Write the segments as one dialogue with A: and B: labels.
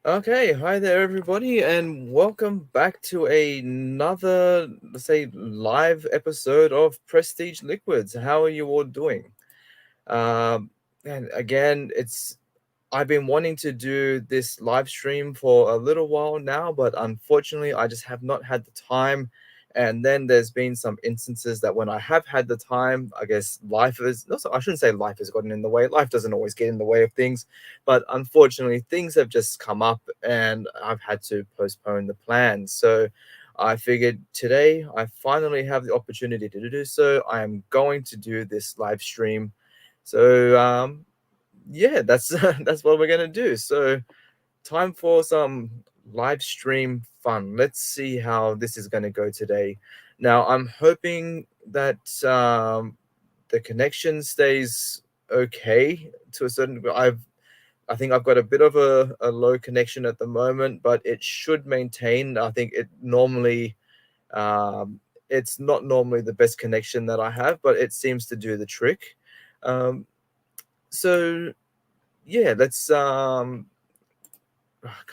A: Okay, hi there, everybody, and welcome back to another, let's say, live episode of Prestige Liquids. How are you all doing? Um, and again, I've been wanting to do this live stream for a little while now, but unfortunately, I just have not had the time. And then there's been some instances that when I have had the time, I guess life is, no, I shouldn't say life has gotten in the way. Life doesn't always get in the way of things, but unfortunately, things have just come up and I've had to postpone the plan. So I figured today I finally have the opportunity to do so. I am going to do this live stream. So, yeah, that's that's what we're gonna do. So, time for some live stream fun. Let's see how this is gonna go today. Now, I'm hoping that the connection stays okay to a certain. I think I've got a bit of a low connection at the moment, but it should maintain. I think um, it's not normally the best connection that I have, but it seems to do the trick. Um, so yeah, let's come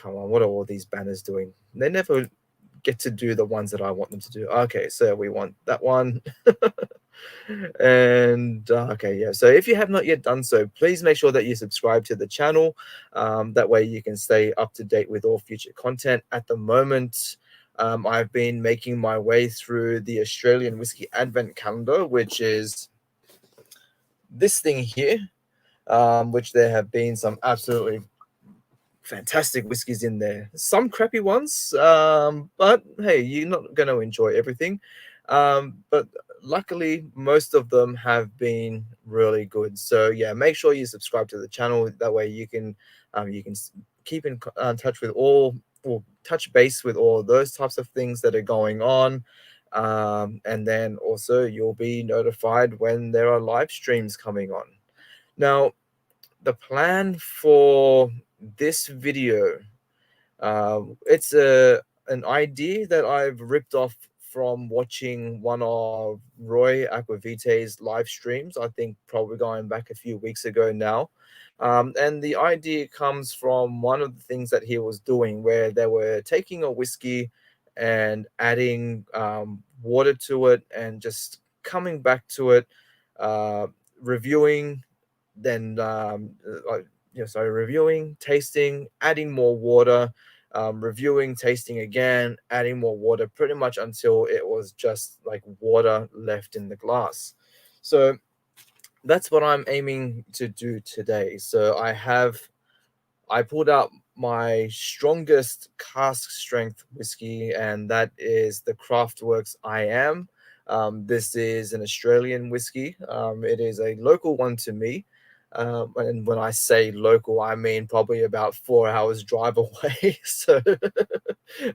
A: on, what are all these banners doing? They never get to do the ones that I want them to do. Okay, so we want that one. And okay, yeah, so if you have not yet done so, please make sure that you subscribe to the channel. That way you can stay up to date with all future content. At the moment, I've been making my way through the Australian Whiskey Advent Calendar, which is this thing here, which there have been some absolutely fantastic whiskies in there. Some crappy ones, but hey, you're not going to enjoy everything. But luckily, most of them have been really good. So yeah, make sure you subscribe to the channel. That way, you can keep in touch with all or touch base with all those types of things that are going on. And then also you'll be notified when there are live streams coming on. Now, the plan for this video, it's an idea that I've ripped off from watching one of Roy Aquavite's live streams. I think probably going back a few weeks ago now. And the idea comes from one of the things that he was doing, where they were taking a whiskey and adding water to it and just coming back to it, uh, reviewing, then reviewing, tasting, adding more water, reviewing, tasting again, adding more water, pretty much until it was just like water left in the glass. So that's what I'm aiming to do today. So I pulled out my strongest cask strength whiskey, and that is the Craftworks I Am. This is an Australian whiskey. It is a local one to me. And when I say local, I mean probably about 4 hours drive away. So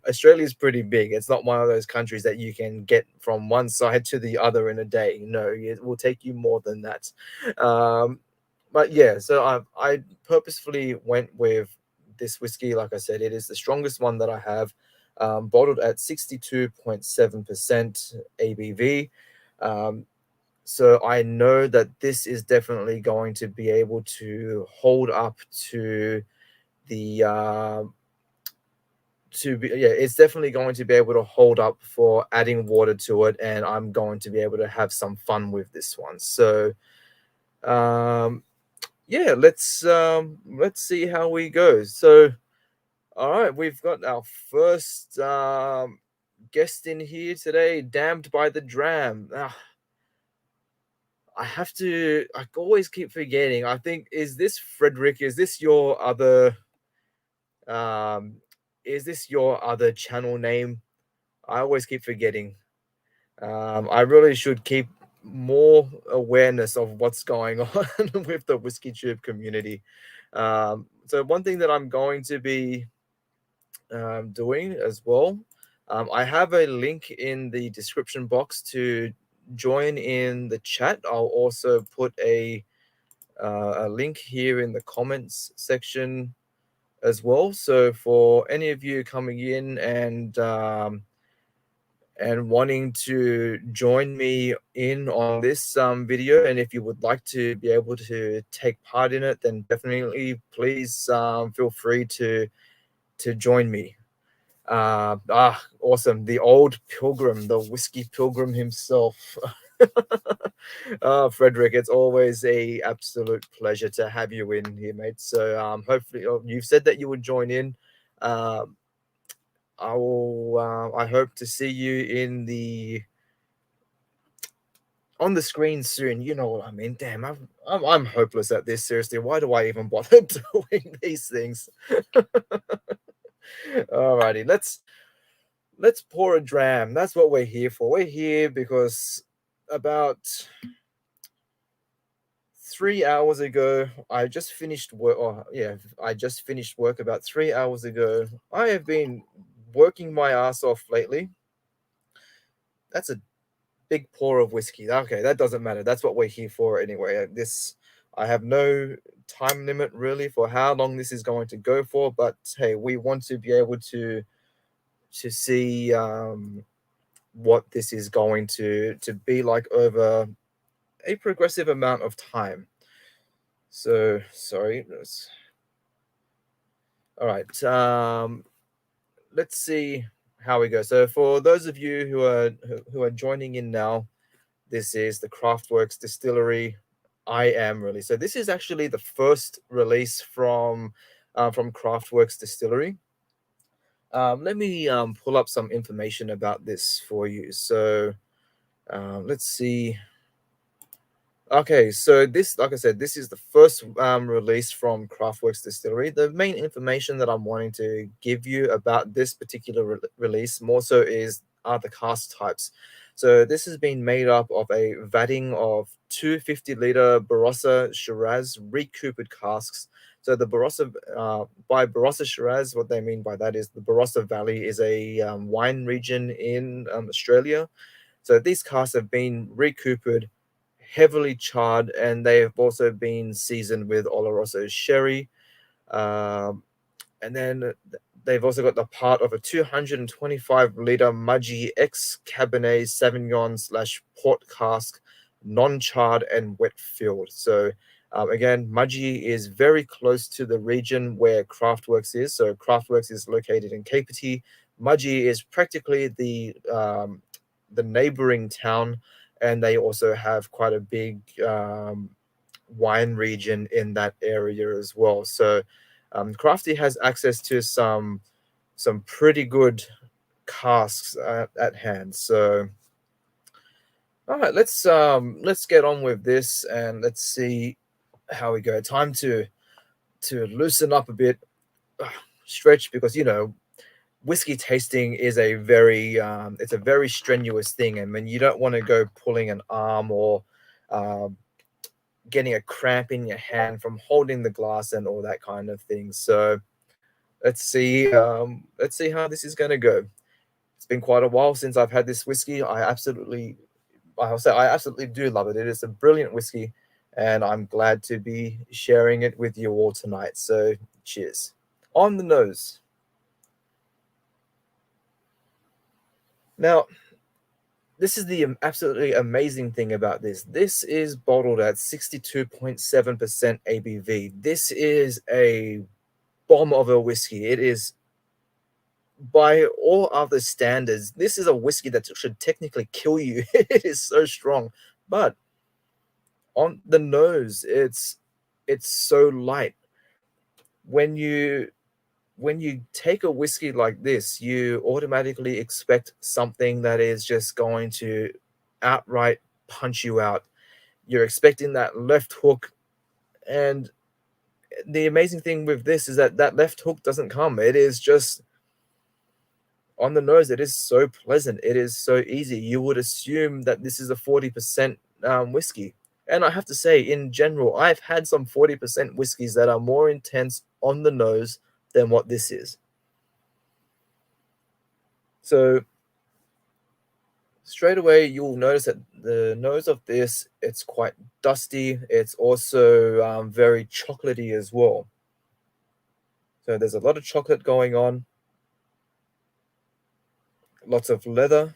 A: Australia is pretty big. It's not one of those countries that you can get from one side to the other in a day. No, it will take you more than that. Um, but yeah, so I purposefully went with this whiskey. Like I said, it is the strongest one that I have, bottled at 62.7% ABV. Um, so I know that this is definitely going to be able to hold up to the it's definitely going to be able to hold up for adding water to it, and I'm going to be able to have some fun with this one. So um yeah, let's see how we go. So all right, we've got our first guest in here today, Damned by the Dram. I always keep forgetting. I think, is this Frederick? Um is this your other channel name? I always keep forgetting. I really should keep more awareness of what's going on with the Whiskey Tube community. So one thing that I'm going to be doing as well, I have a link in the description box to join in the chat. I'll also put a link here in the comments section as well. So for any of you coming in and wanting to join me in on this video, and if you would like to be able to take part in it, then definitely please feel free to to join me. Awesome. The old pilgrim, the whiskey pilgrim himself. Frederick, it's always a absolute pleasure to have you in here, mate. So hopefully, you've said that you would join in. Um, I will. I hope to see you in the on the screen soon. You know what I mean? Damn, I'm hopeless at this. Seriously, why do I even bother doing these things? Alrighty, let's pour a dram. That's what we're here for. We're here because about 3 hours ago, I just finished work. Oh, yeah, I just finished work about 3 hours ago. I have been working my ass off lately. That's a big pour of whiskey. Okay, that doesn't matter. That's what we're here for anyway. I have no time limit really for how long this is going to go for, but hey, we want to be able to see what this is going to be like over a progressive amount of time. So sorry. All right. Let's see how we go. So for those of you who are joining in now, this is the Craftworks Distillery. I am really. So this is actually the first release from Craftworks Distillery. Let me pull up some information about this for you. So let's see. Okay, so this, like I said, this is the first release from Craftworks Distillery. The main information that I'm wanting to give you about this particular release more so are the cask types. So this has been made up of a vatting of 250-liter Barossa Shiraz recoopered casks. So the Barossa, by Barossa Shiraz, what they mean by that is the Barossa Valley is a wine region in Australia. So these casks have been recoopered, heavily charred, and they have also been seasoned with Oloroso sherry. Um, and then they've also got the part of a 225-liter Mudgee X Cabernet Sauvignon slash port cask, non-charred and wet filled. So again, Mudgee is very close to the region where Craftworks is. So Craftworks is located in Kapiti. Mudgee is practically the neighboring town, and they also have quite a big wine region in that area as well. So Crafty has access to some pretty good casks at hand. So all right, let's get on with this and let's see how we go. Time to loosen up a bit, stretch, because whiskey tasting is a very it's a very strenuous thing, and when you don't want to go pulling an arm or getting a cramp in your hand from holding the glass and all that kind of thing. So let's see how this is going to go. It's been quite a while since I've had this whiskey. I'll say I absolutely do love it. It is a brilliant whiskey, and I'm glad to be sharing it with you all tonight. So cheers. On the nose. Now, this is the absolutely amazing thing about this. This is bottled at 62.7% ABV. This is a bomb of a whiskey. It is, by all other standards, this is a whiskey that should technically kill you. It is so strong. But on the nose, it's so light. When you take a whiskey like this, you automatically expect something that is just going to outright punch you out. You're expecting that left hook, and the amazing thing with this is that that left hook doesn't come. It is just on the nose. It is so pleasant. It is so easy. You would assume that this is a 40% whiskey. And I have to say, in general, I've had some 40% whiskeys that are more intense on the nose than what this is. So straight away, you'll notice that the nose of this, it's quite dusty. It's also very chocolatey as well. So there's a lot of chocolate going on, lots of leather.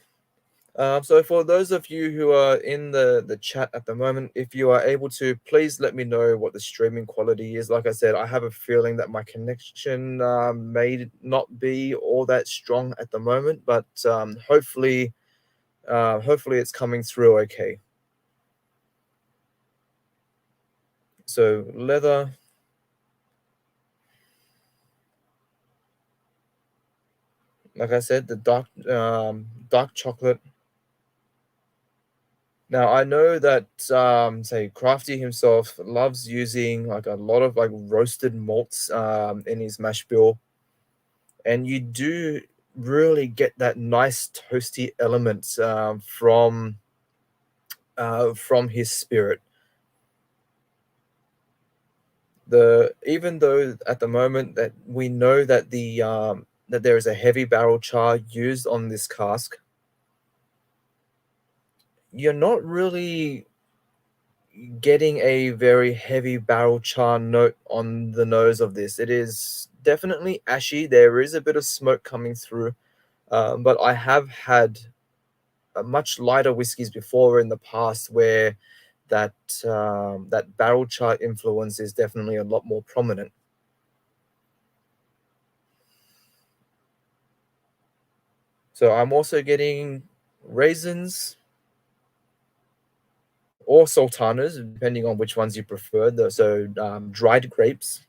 A: So for those of you who are in the chat at the moment, if you are able to, please let me know what the streaming quality is. Like I said, I have a feeling that my connection may not be all that strong at the moment, but hopefully it's coming through okay. So leather, like I said, the dark chocolate. Now I know that say Crafty himself loves using like a lot of like roasted malts in his mash bill, and you do really get that nice toasty element from his spirit. The even though at the moment that we know that that there is a heavy barrel char used on this cask, you're not really getting a very heavy barrel char note on the nose of this. It is definitely ashy. There is a bit of smoke coming through, but I have had much lighter whiskies before in the past where that that barrel char influence is definitely a lot more prominent. So I'm also getting raisins or sultanas, depending on which ones you prefer. So dried grapes,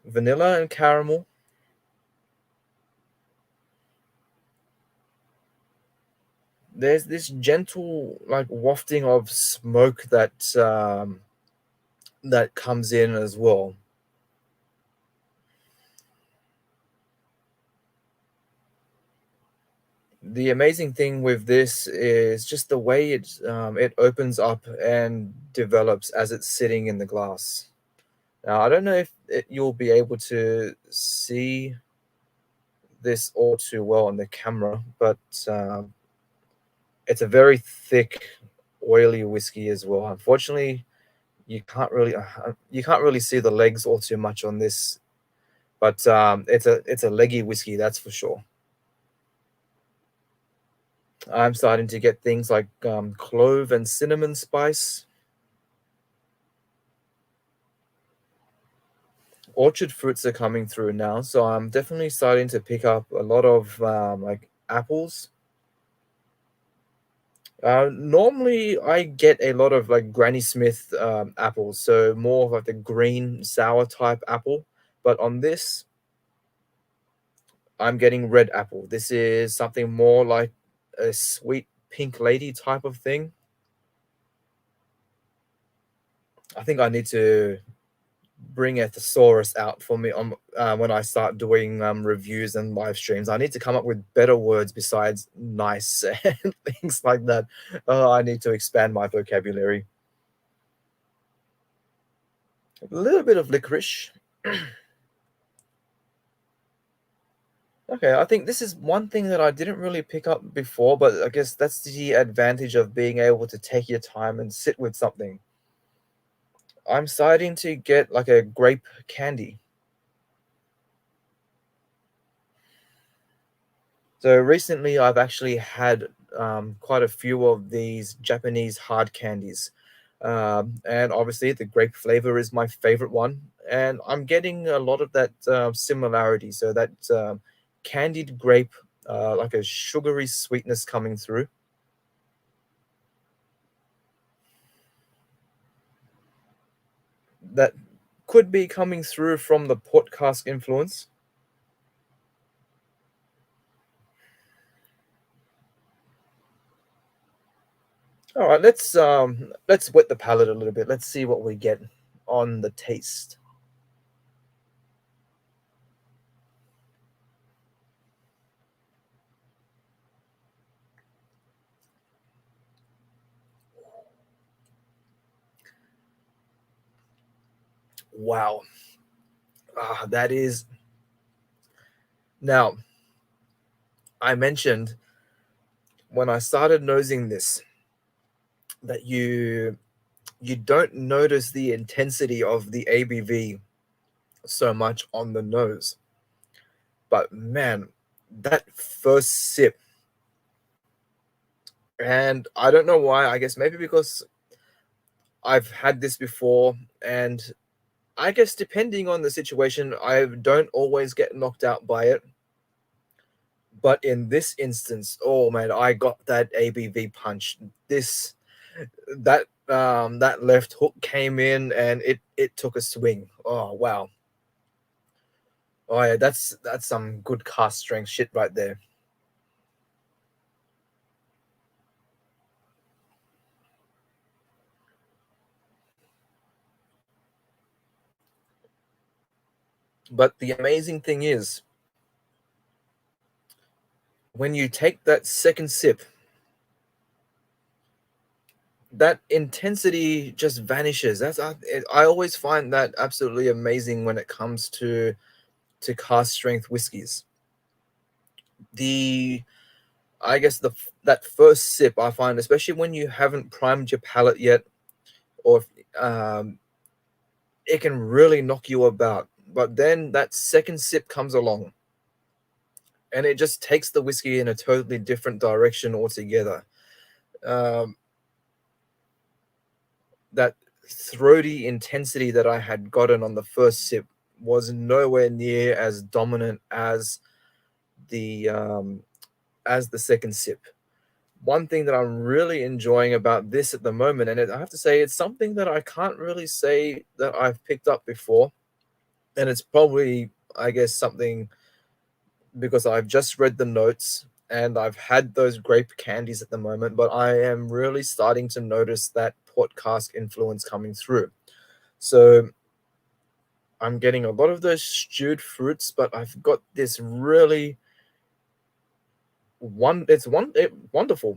A: vanilla and caramel. There's this gentle like wafting of smoke that comes in as well. The amazing thing with this is just the way it opens up and develops as it's sitting in the glass. Now I don't know if you'll be able to see this all too well on the camera, but it's a very thick, oily whiskey as well. Unfortunately, you can't really see the legs all too much on this, but it's a leggy whiskey, that's for sure. I'm starting to get things like clove and cinnamon spice. Orchard fruits are coming through now, so I'm definitely starting to pick up a lot of like apples. Normally, I get a lot of like Granny Smith apples, so more of like the green sour type apple. But on this, I'm getting red apple. This is something more like a sweet pink lady type of thing. I think I need to bring a thesaurus out for me on when I start doing reviews and live streams. I need to come up with better words besides nice and things like that. I need to expand my vocabulary. A little bit of licorice. Okay, I think this is one thing that I didn't really pick up before, but I guess that's the advantage of being able to take your time and sit with something. I'm starting to get like a grape candy. So recently, I've actually had quite a few of these Japanese hard candies. And obviously, the grape flavor is my favorite one. And I'm getting a lot of that similarity. So that candied grape, like a sugary sweetness coming through. That could be coming through from the port cask influence. All right, let's wet the palate a little bit. Let's see what we get on the taste. Wow. That is now. I mentioned when I started nosing this that you don't notice the intensity of the ABV so much on the nose. But man, that first sip, and I don't know why, I guess maybe because I've had this before, and I guess depending on the situation, I don't always get knocked out by it. But in this instance, oh man, I got that ABV punch. That left hook came in and it took a swing. Oh wow. Oh yeah, that's some good cast strength shit right there. But the amazing thing is, when you take that second sip, that intensity just vanishes. I always find that absolutely amazing when it comes to cast strength whiskies. The I guess that first sip I find, especially when you haven't primed your palate yet, or it can really knock you about. But then that second sip comes along, and it just takes the whiskey in a totally different direction altogether. Um, that throaty intensity that I had gotten on the first sip was nowhere near as dominant the as the second sip. One thing that I'm really enjoying about this at the moment, and I have to say it's something that I can't really say that I've picked up before, and it's probably, I guess, something because I've just read the notes and I've had those grape candies at the moment, but I am really starting to notice that port cask influence coming through. So I'm getting a lot of those stewed fruits, but I've got this really wonderful.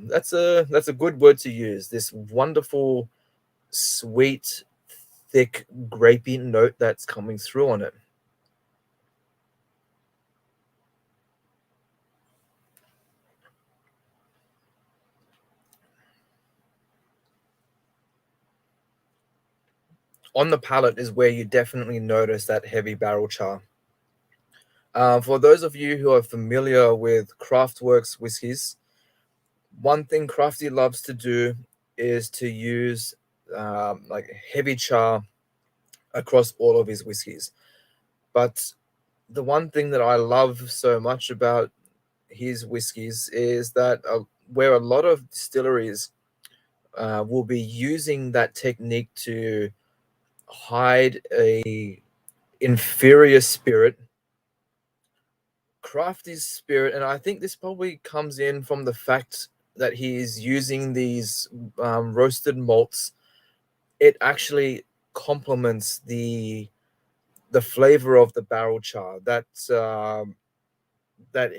A: That's a good word to use. This wonderful, sweet, thick, grapey note that's coming through on it. On the palate is where you definitely notice that heavy barrel char. For those of you who are familiar with Craftworks whiskies, one thing Crafty loves to do is to use like heavy char across all of his whiskies. But the one thing that I love so much about his whiskies is that where a lot of distilleries will be using that technique to hide a inferior spirit, Crafty's spirit, and I think this probably comes in from the fact that he is using these roasted malts. It actually complements the flavor of the barrel char. That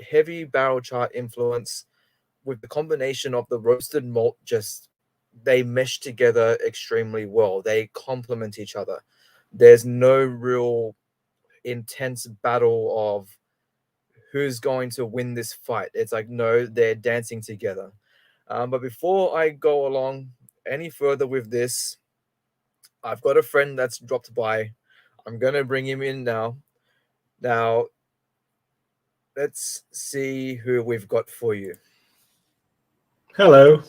A: heavy barrel char influence with the combination of the roasted malt, just they mesh together extremely well. They complement each other. There's no real intense battle of who's going to win this fight. It's like, no, they're dancing together. But before I go along any further with this, I've got a friend that's dropped by. I'm going to bring him in now. Now, let's see who we've got for you.
B: Hello.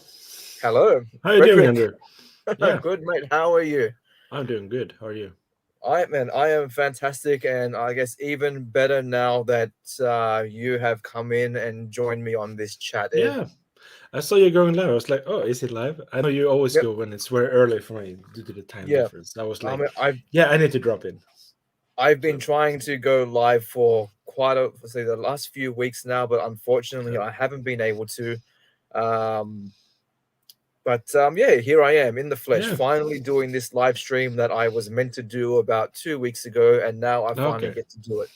A: Hello,
B: How are you doing,
A: Frederick.
B: Andrew? Yeah,
A: Good, mate. How are you?
B: I'm doing good. How are you?
A: I am fantastic, and I guess even better now that you have come in and joined me on this chat.
B: Yeah, I saw you going live. I was like, oh, is it live? I know you always
A: Yep,
B: go when it's very early for me due to the time
A: yeah.
B: difference. I was
A: I
B: like,
A: mean,
B: yeah, I need to drop in.
A: I've been
B: So,
A: trying to go live for quite a say the last few weeks now, but unfortunately,
B: okay.
A: I haven't been able to. Um, but yeah, here I am in the flesh,
B: Yeah,
A: finally doing this live stream that I was meant to do about 2 weeks ago, and now I finally
B: okay.
A: get to do it.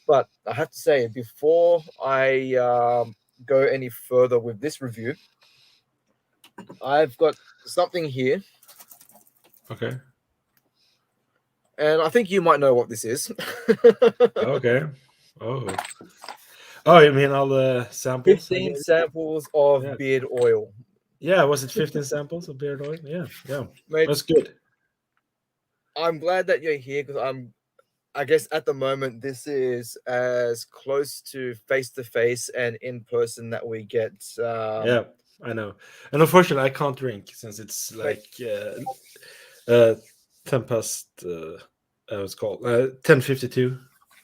A: But I have to say, before I go any further with this review, I've got something here,
B: Okay.
A: and I think you might know what this is.
B: Okay. Oh. Oh, you mean all the samples I
A: 15
B: gave?
A: samples of
B: Yeah.
A: beard oil.
B: Yeah, was it 15 samples of beard oil? Yeah, yeah.
A: Mate,
B: That's good.
A: I'm glad that you're here because I guess at the moment, this is as close to face and in person that we get.
B: Yeah, I know. And unfortunately, I can't drink since it's
A: Mate,
B: like 10 past, what's it called? 10:52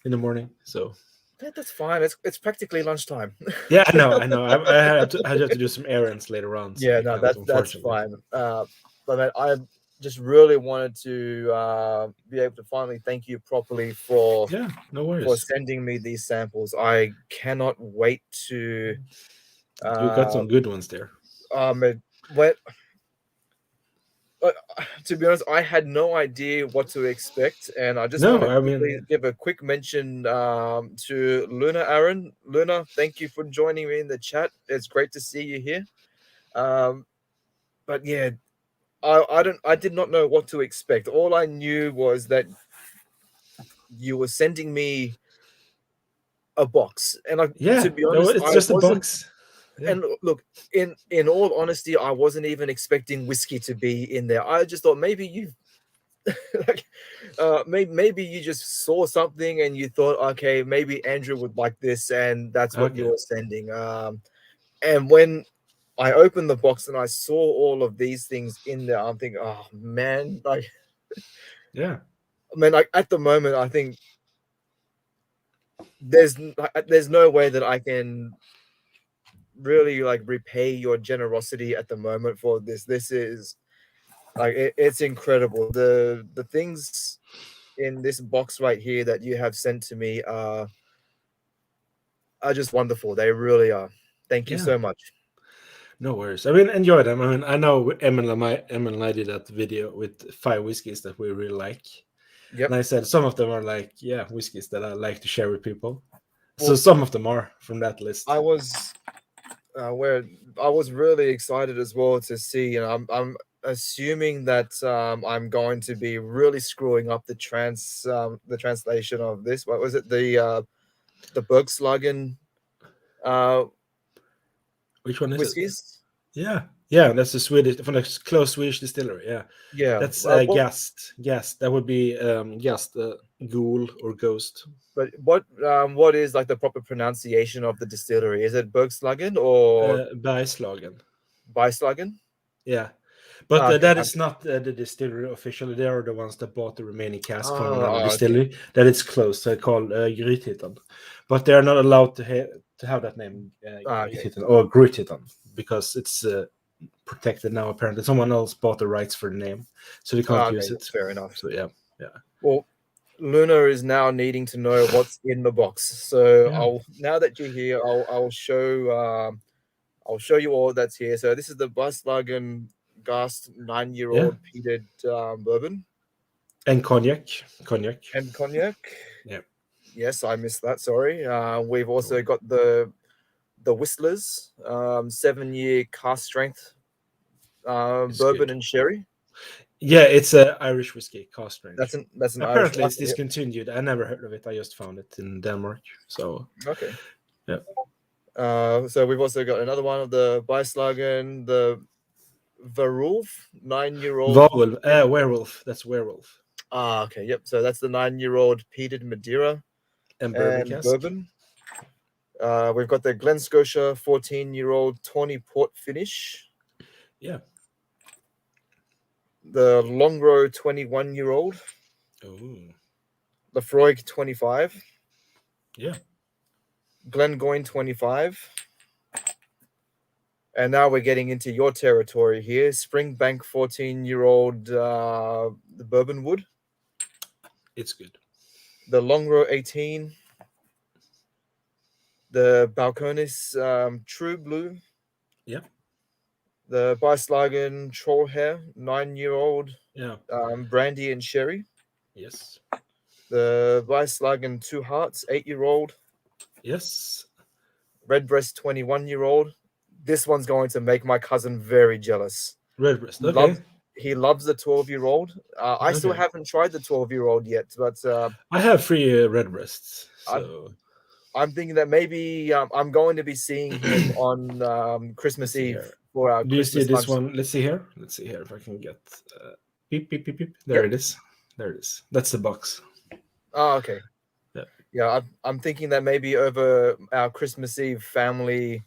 B: in the morning. So,
A: that's fine. It's practically lunchtime.
B: yeah, I know. I have to do some errands later on, so
A: Yeah,
B: I
A: no,
B: can't,
A: that's
B: unfortunately.
A: fine. But man, I just really wanted to be able to finally thank you properly
B: Yeah, no
A: for
B: worries.
A: sending me these samples. I cannot wait to
B: You got
A: uh
B: some good ones there.
A: it, what uh, to be honest, I had no idea what to expect, and I just want
B: No,
A: to
B: I
A: quickly
B: mean,
A: give a quick mention to Luna Aaron. Luna, thank you for joining me in the chat. It's great to see you here. Um, but yeah, I did not know what to expect. All I knew was that you were sending me a box, and to
B: yeah,
A: be honest,
B: it's
A: I
B: just a
A: wasn't.
B: box. Yeah.
A: And look, in all honesty, I wasn't even expecting whiskey to be in there. I just thought maybe you like maybe you just saw something and you thought, okay, maybe Andrew would like this, and that's what you
B: Okay.
A: were sending. And when I opened the box and I saw all of these things in there, I'm thinking, oh man, like,
B: Yeah.
A: I mean, like at the moment, I think there's no way that I can really like repay your generosity at the moment for this. This is like it's incredible. The things in this box right here that you have sent to me are just wonderful. They really are. Thank you
B: Yeah.
A: so much.
B: No worries. I mean, enjoy them. I mean, I know Emil and I did that video with 5 whiskeys that we really like.
A: Yep.
B: And I said some of them are like, yeah, whiskeys that I like to share with people. So
A: Well,
B: some of them are from that list.
A: I was where I was really excited as well to see. You know, I'm assuming that I'm going to be really screwing up the translation of this. What was it? The Bergslagen uh
B: Which one is it?
A: whiskies?
B: Yeah. Yeah, that's a Swedish from a close Swedish distillery. Yeah.
A: Yeah.
B: That's
A: What
B: Gast. Gast. That would be Gast, Ghoul or Ghost.
A: but what is like the proper pronunciation of the distillery? Is it Bergslagen or
B: Bergslagen.
A: Beislagen?
B: Yeah. But
A: Okay.
B: that is not the distillery officially. They are the ones that bought the remaining cask from another
A: Okay.
B: distillery. That is closed. So called Grythyttan. But they are not allowed to have that name,
A: Okay.
B: Grythyttan or Grythyttan, because it's protected now. Apparently, someone else bought the rights for the name, so they can't
A: Okay.
B: use it.
A: Fair enough.
B: So yeah, yeah,
A: Well, Luna is now needing to know what's in the box. So
B: yeah.
A: now that you're here, I'll show you all that's here. So this is the Buslagen Gast 9-year-old
B: Yeah.
A: peated bourbon
B: And cognac.
A: and cognac.
B: Yeah,
A: Yes, I missed that. Sorry. We've
B: no
A: also
B: worries.
A: got the Whistlers 7-year cask strength
B: It's
A: bourbon
B: good.
A: and sherry.
B: Yeah, it's a Irish whiskey, cask strength.
A: That's an Irish.
B: Apparently, it's
A: Okay, yep.
B: discontinued. I never heard of it. I just found it in Denmark. So
A: Okay.
B: yeah,
A: So we've also got another one of the Beislagen, the Verulf 9-year-old.
B: werewolf. That's werewolf
A: Okay, yep. So that's the 9-year-old peated Madeira
B: and bourbon
A: and
B: cask.
A: bourbon. We've got the Glen Scotia 14-year-old tawny port finish.
B: Yeah.
A: The Longrow 21-year-old.
B: Oh.
A: Lafroig 25.
B: Yeah.
A: Glengoyne 25. And now we're getting into your territory here. Springbank 14-year-old the Bourbon Wood.
B: It's good.
A: The Longrow 18. The Balcones True Blue.
B: Yeah.
A: The Beislagen Trollhair 9-year-old
B: Yeah.
A: brandy and sherry.
B: Yes.
A: The Beislagen Two Hearts 8-year-old.
B: Yes.
A: Redbreast 21-year-old. This one's going to make my cousin very jealous.
B: Redbreast. Okay.
A: He loves the 12-year-old. I still
B: Okay.
A: haven't tried the 12-year-old yet, but
B: I have 3 redbreasts. So
A: I'm thinking that maybe I'm going to be seeing him on
B: let's
A: Christmas
B: see
A: Eve
B: here.
A: for our
B: Do you see
A: Christmas
B: this
A: lunch.
B: one? Let's see here. Let's see here if I can get beep beep beep beep. There
A: Yep.
B: it is. There it is. That's the box.
A: Oh, okay.
B: Yeah.
A: Yeah, I'm thinking that maybe over our Christmas Eve family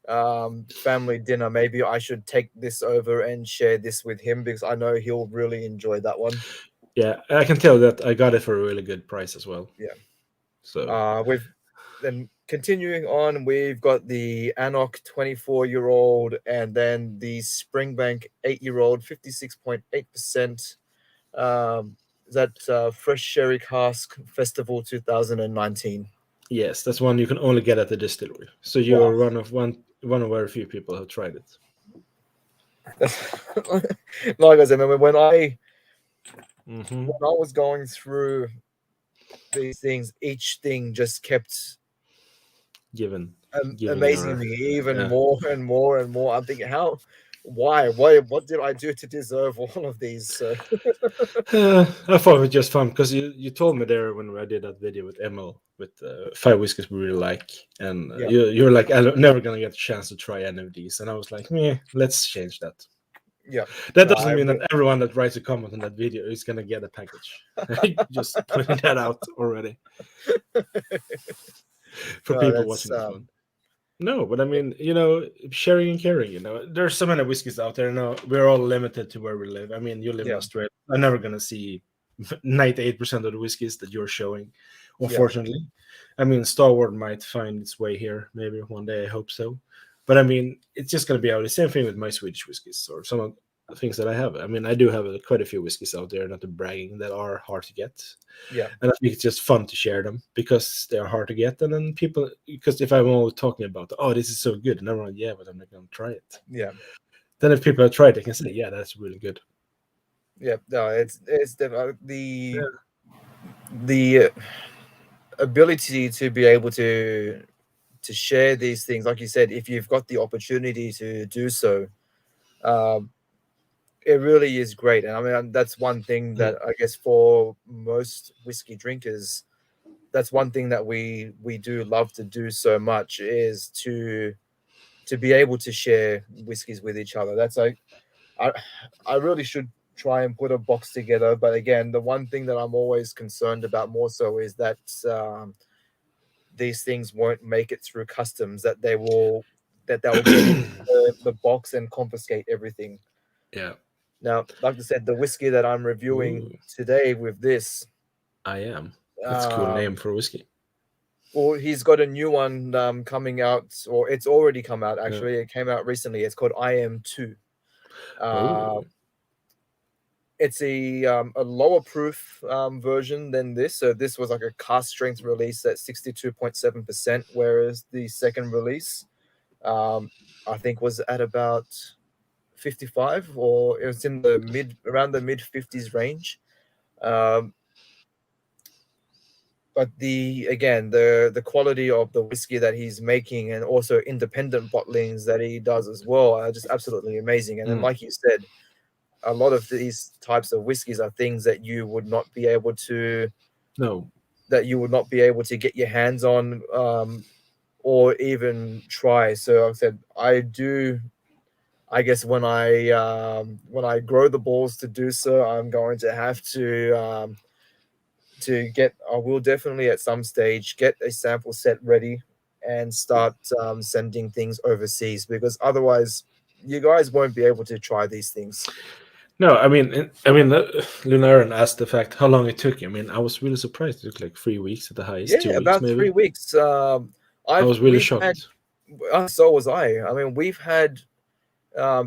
A: dinner, maybe I should take this over and share this with him because I know he'll really enjoy that one.
B: Yeah, I can tell that I got it for a really good price as well.
A: Yeah.
B: So
A: We've then continuing on, we've got the Anok 24-year-old and then the Springbank 8-year-old, 56.8%. That Fresh Sherry Cask Festival 2019.
B: yes, that's one you can only get at the distillery. So
A: Wow.
B: you're one of very few people who tried it.
A: Like I said, when
B: Hmm.
A: I was going through these things, each thing just kept
B: Giving
A: amazing
B: your
A: me even
B: yeah.
A: more and more and more. I'm thinking, what did I do to deserve all of these? So
B: I thought it was just fun because you told me there when I did that video with Emil with 5 whiskeys we really like, and
A: yeah,
B: you're like I'm never gonna get a chance to try any of these, and I was like, meh, let's change that.
A: yeah.
B: That
A: No,
B: doesn't mean that everyone that writes a comment on that video is gonna get a package. Just putting that out already for
A: no,
B: people
A: that's
B: watching this one. No, but I mean, sharing and caring. There's so many whiskeys out there. Now we're all limited to where we live. I mean, you live in
A: yeah,
B: Australia. I'm never gonna see 98% of the whiskeys that you're showing,
A: yeah,
B: unfortunately. I mean, Starward might find its way here maybe one day. I hope so. But I mean, it's just gonna be out. The same thing with my Swedish whiskeys or some of the things that I have. I mean, I do have quite a few whiskeys out there, not to bragging, that are hard to get.
A: yeah,
B: And I think it's just fun to share them because they are hard to get. And then people, because if I'm always talking about, oh, this is so good, and everyone, yeah, but I'm not going to try it.
A: yeah,
B: Then if people have tried it, they can say, yeah, that's really good.
A: yeah. No, it's
B: Yeah.
A: the ability to be able to share these things, like you said, if you've got the opportunity to do so, um, it really is great. And I mean, that's one thing that I guess for most whiskey drinkers, that's one thing that we do love to do so much is to be able to share whiskeys with each other. That's like I I really should try and put a box together. But again, the one thing that I'm always concerned about more so is that these things won't make it through customs, that they will get into the box and confiscate everything.
B: Yeah.
A: Now, like I said, the whiskey that I'm reviewing
B: Ooh,
A: today with this,
B: I am. That's a cool name
A: um,
B: for whiskey.
A: well, he's got a new one coming out, or it's already come out
B: Yeah.
A: actually. It came out recently. It's called IM2. Uh,
B: Oh,
A: it's a lower proof version than this. So this was like a cask strength release at 62.7%, whereas the second release, I think, was at about 55, or it was in the around the mid 50s range. Um, but the quality of the whiskey that he's making and also independent bottlings that he does as well are just absolutely amazing. And then,
B: mm,
A: like you said, a lot of these types of whiskeys are things that you would not be able to
B: no.
A: get your hands on, or even try. So like I said, I guess when I grow the balls to do so, I'm going to have to get. I will definitely at some stage get a sample set ready and start sending things overseas, because otherwise, you guys won't be able to try these things.
B: No, Lunaran asked the fact how long it took. I mean, I was really surprised. It took like 3 weeks at the highest,
A: Yeah,
B: 2 weeks
A: about
B: maybe.
A: 3 weeks.
B: I
A: I've
B: was really
A: we've had.
B: shocked.
A: So was I. I mean, we've had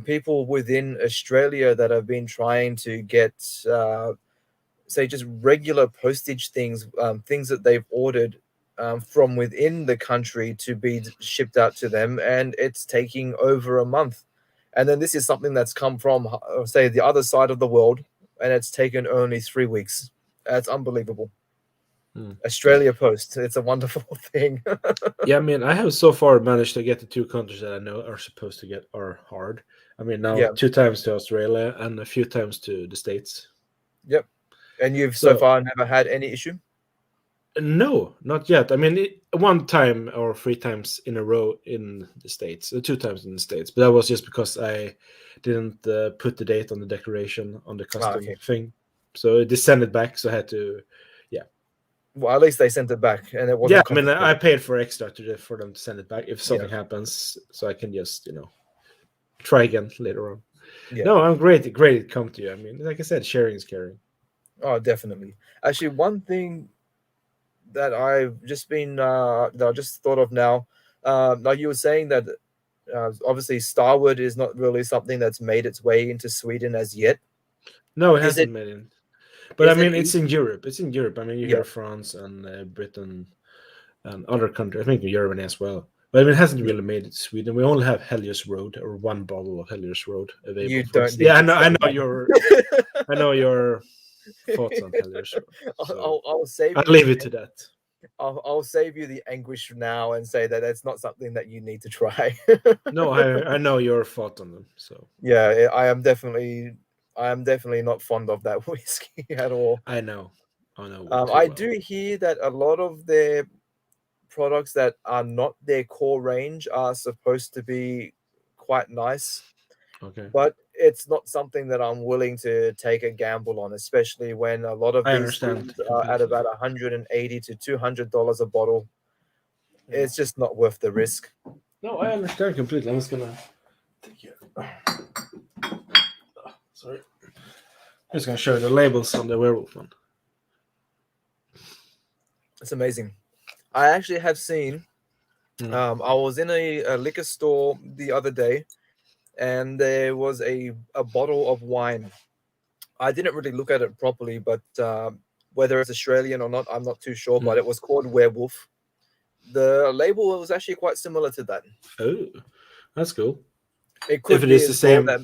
A: people within Australia that have been trying to get, say, just regular postage things, things that they've ordered from within the country to be shipped out to them, and it's taking over a month. And then this is something that's come from, say, the other side of the world, and it's taken only 3 weeks. That's unbelievable.
B: Mm.
A: Australia Post, it's a wonderful thing.
B: Yeah, I mean, I have so far managed to get the two countries that I know are supposed to get are hard. I mean, now
A: Yeah,
B: 2 times to Australia and a few times to the States.
A: yep. And you've so
B: So
A: far never had any issue?
B: no, not yet. I mean, 1 time or 3 times in a row in the States, 2 times in the States, but that was just because I didn't put the date on the declaration on the
A: Ah,
B: custom
A: okay.
B: thing. So it just sent it back. So I had to, yeah.
A: Well, at least they sent it back, and it
B: Yeah,
A: wasn't
B: I mean, I
A: confiscated.
B: paid for extra for them to send it back if
A: Yeah,
B: something happens, so I can just try again later on.
A: yeah.
B: No, I'm great. Great it come to you. I mean, like I said, sharing is caring.
A: Oh, definitely. Actually, one thing that I've just been that I just thought of now. Like you were saying that obviously Starwood is not really something that's made its way into Sweden as yet.
B: No, it
A: Is it?
B: hasn't made it. But I
A: Is it
B: mean, it's in
A: easy?
B: Europe. It's in Europe. I mean, you
A: Yeah,
B: hear France and Britain and other countries. I think Germany as well. But I mean, it hasn't
A: yeah.
B: really made it to Sweden. We only have Helios Road or one bottle of Helios Road
A: You
B: available for us.
A: don't need
B: Yeah,
A: to try
B: I know
A: that.
B: your thoughts on Helios Road. So
A: I'll save
B: I'll
A: you
B: leave
A: the
B: it to that.
A: I'll save you the anguish now and say that that's not something that you need to try.
B: No, I know your thought on them. So
A: Yeah, I am definitely not fond of that whiskey at all.
B: I know. I know it too
A: I
B: well.
A: do hear that a lot of their products that are not their core range are supposed to be quite nice,
B: Okay.
A: but it's not something that I'm willing to take a gamble on, especially when a lot of
B: I
A: these
B: understand
A: things are at
B: completely.
A: about $180 to $200 a bottle.
B: Yeah.
A: It's just not worth the risk.
B: No, I understand completely. I'm just gonna take you. Sorry. I'm just gonna show you the labels on the werewolf one.
A: It's amazing. I actually have seen.
B: Mm.
A: I was in a liquor store the other day, and there was a bottle of wine. I didn't really look at it properly, but whether it's Australian or not, I'm not too sure. But
B: Mm.
A: it was called Werewolf. The label was actually quite similar to that.
B: Oh, that's cool.
A: It
B: If
A: could
B: it
A: be
B: is the
A: as well
B: same,
A: that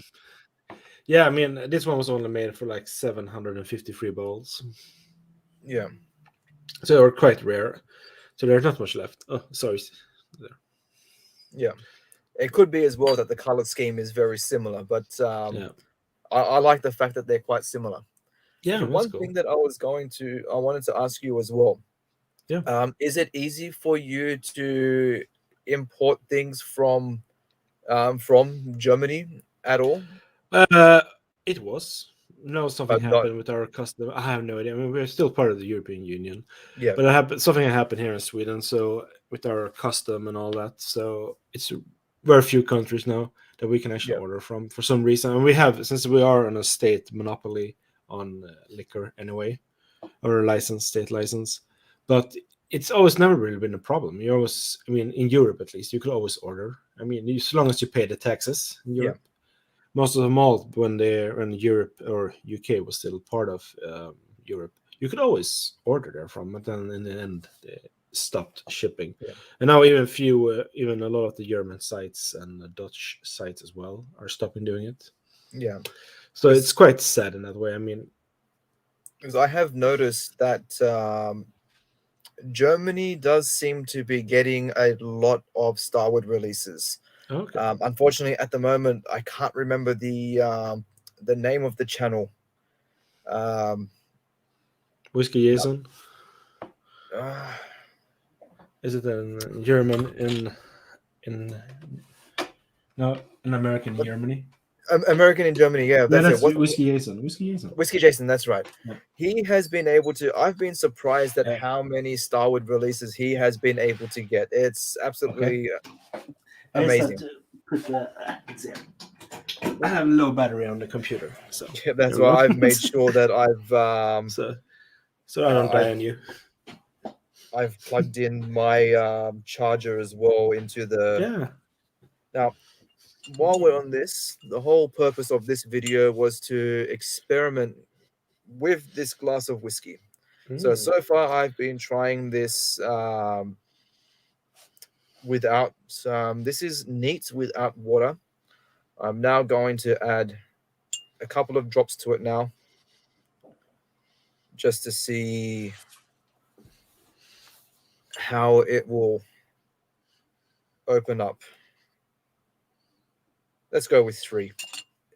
B: yeah. I mean, this one was only made for like 753 bottles,
A: yeah,
B: so they were quite rare. So there's not much left. Oh, sorry. There.
A: yeah. It could be as well that the color scheme is very similar, but
B: Yeah.
A: I like the fact that they're quite similar.
B: Yeah,
A: Actually,
B: that's
A: one
B: cool.
A: thing that I wanted to ask you as well.
B: Yeah.
A: Is it easy for you to import things from Germany at all?
B: Uh, it was. No, something
A: But not,
B: happened with our custom. I have no idea. I mean, we're still part of the European Union,
A: yeah,
B: but it happened. Something happened here in Sweden. So with our custom and all that, so it's very few countries now that we can actually
A: yeah,
B: order from for some reason. And we have, since we are on a state monopoly on liquor anyway, or license, state license, but it's always never really been a problem. You always, I mean, in Europe at least, you could always order. I mean, as long as you pay the taxes in
A: yeah,
B: Europe. Most of the malt when Europe or UK was still part of Europe, you could always order there from, but then in the end they stopped shipping.
A: yeah,
B: And now even a lot of the German sites and the Dutch sites as well are stopping doing it.
A: yeah.
B: So it's quite sad in that way. I mean,
A: Because I have noticed that Germany does seem to be getting a lot of Starwood releases.
B: okay,
A: Unfortunately, at the moment, I can't remember the name of the channel. Um,
B: whiskey
A: no,
B: Jason,
A: uh,
B: is it in German in no in American in
A: what-
B: Germany?
A: American in Germany. Yeah,
B: Yeah,
A: that's it.
B: that's
A: What's
B: whiskey Jason. Whiskey Jason.
A: Whiskey Jason? That's right.
B: Yeah.
A: He has been able to. I've been surprised at
B: Yeah.
A: how many Starwood releases he has been able to get. It's
B: Okay.
A: absolutely
B: I just have
A: amazing.
B: to put the. Let's see. I have low battery on the computer, so
A: Yeah,
B: there
A: that's
B: we
A: why
B: go.
A: I've made sure that
B: So I don't die
A: I've
B: on you.
A: I've plugged in my charger as well into the.
B: Yeah.
A: Now, while we're on this, the whole purpose of this video was to experiment with this glass of whiskey.
B: Mm.
A: So far, I've been trying this without. This is neat without water. I'm now going to add a couple of drops to it now, just to see how it will open up. Let's go with 3.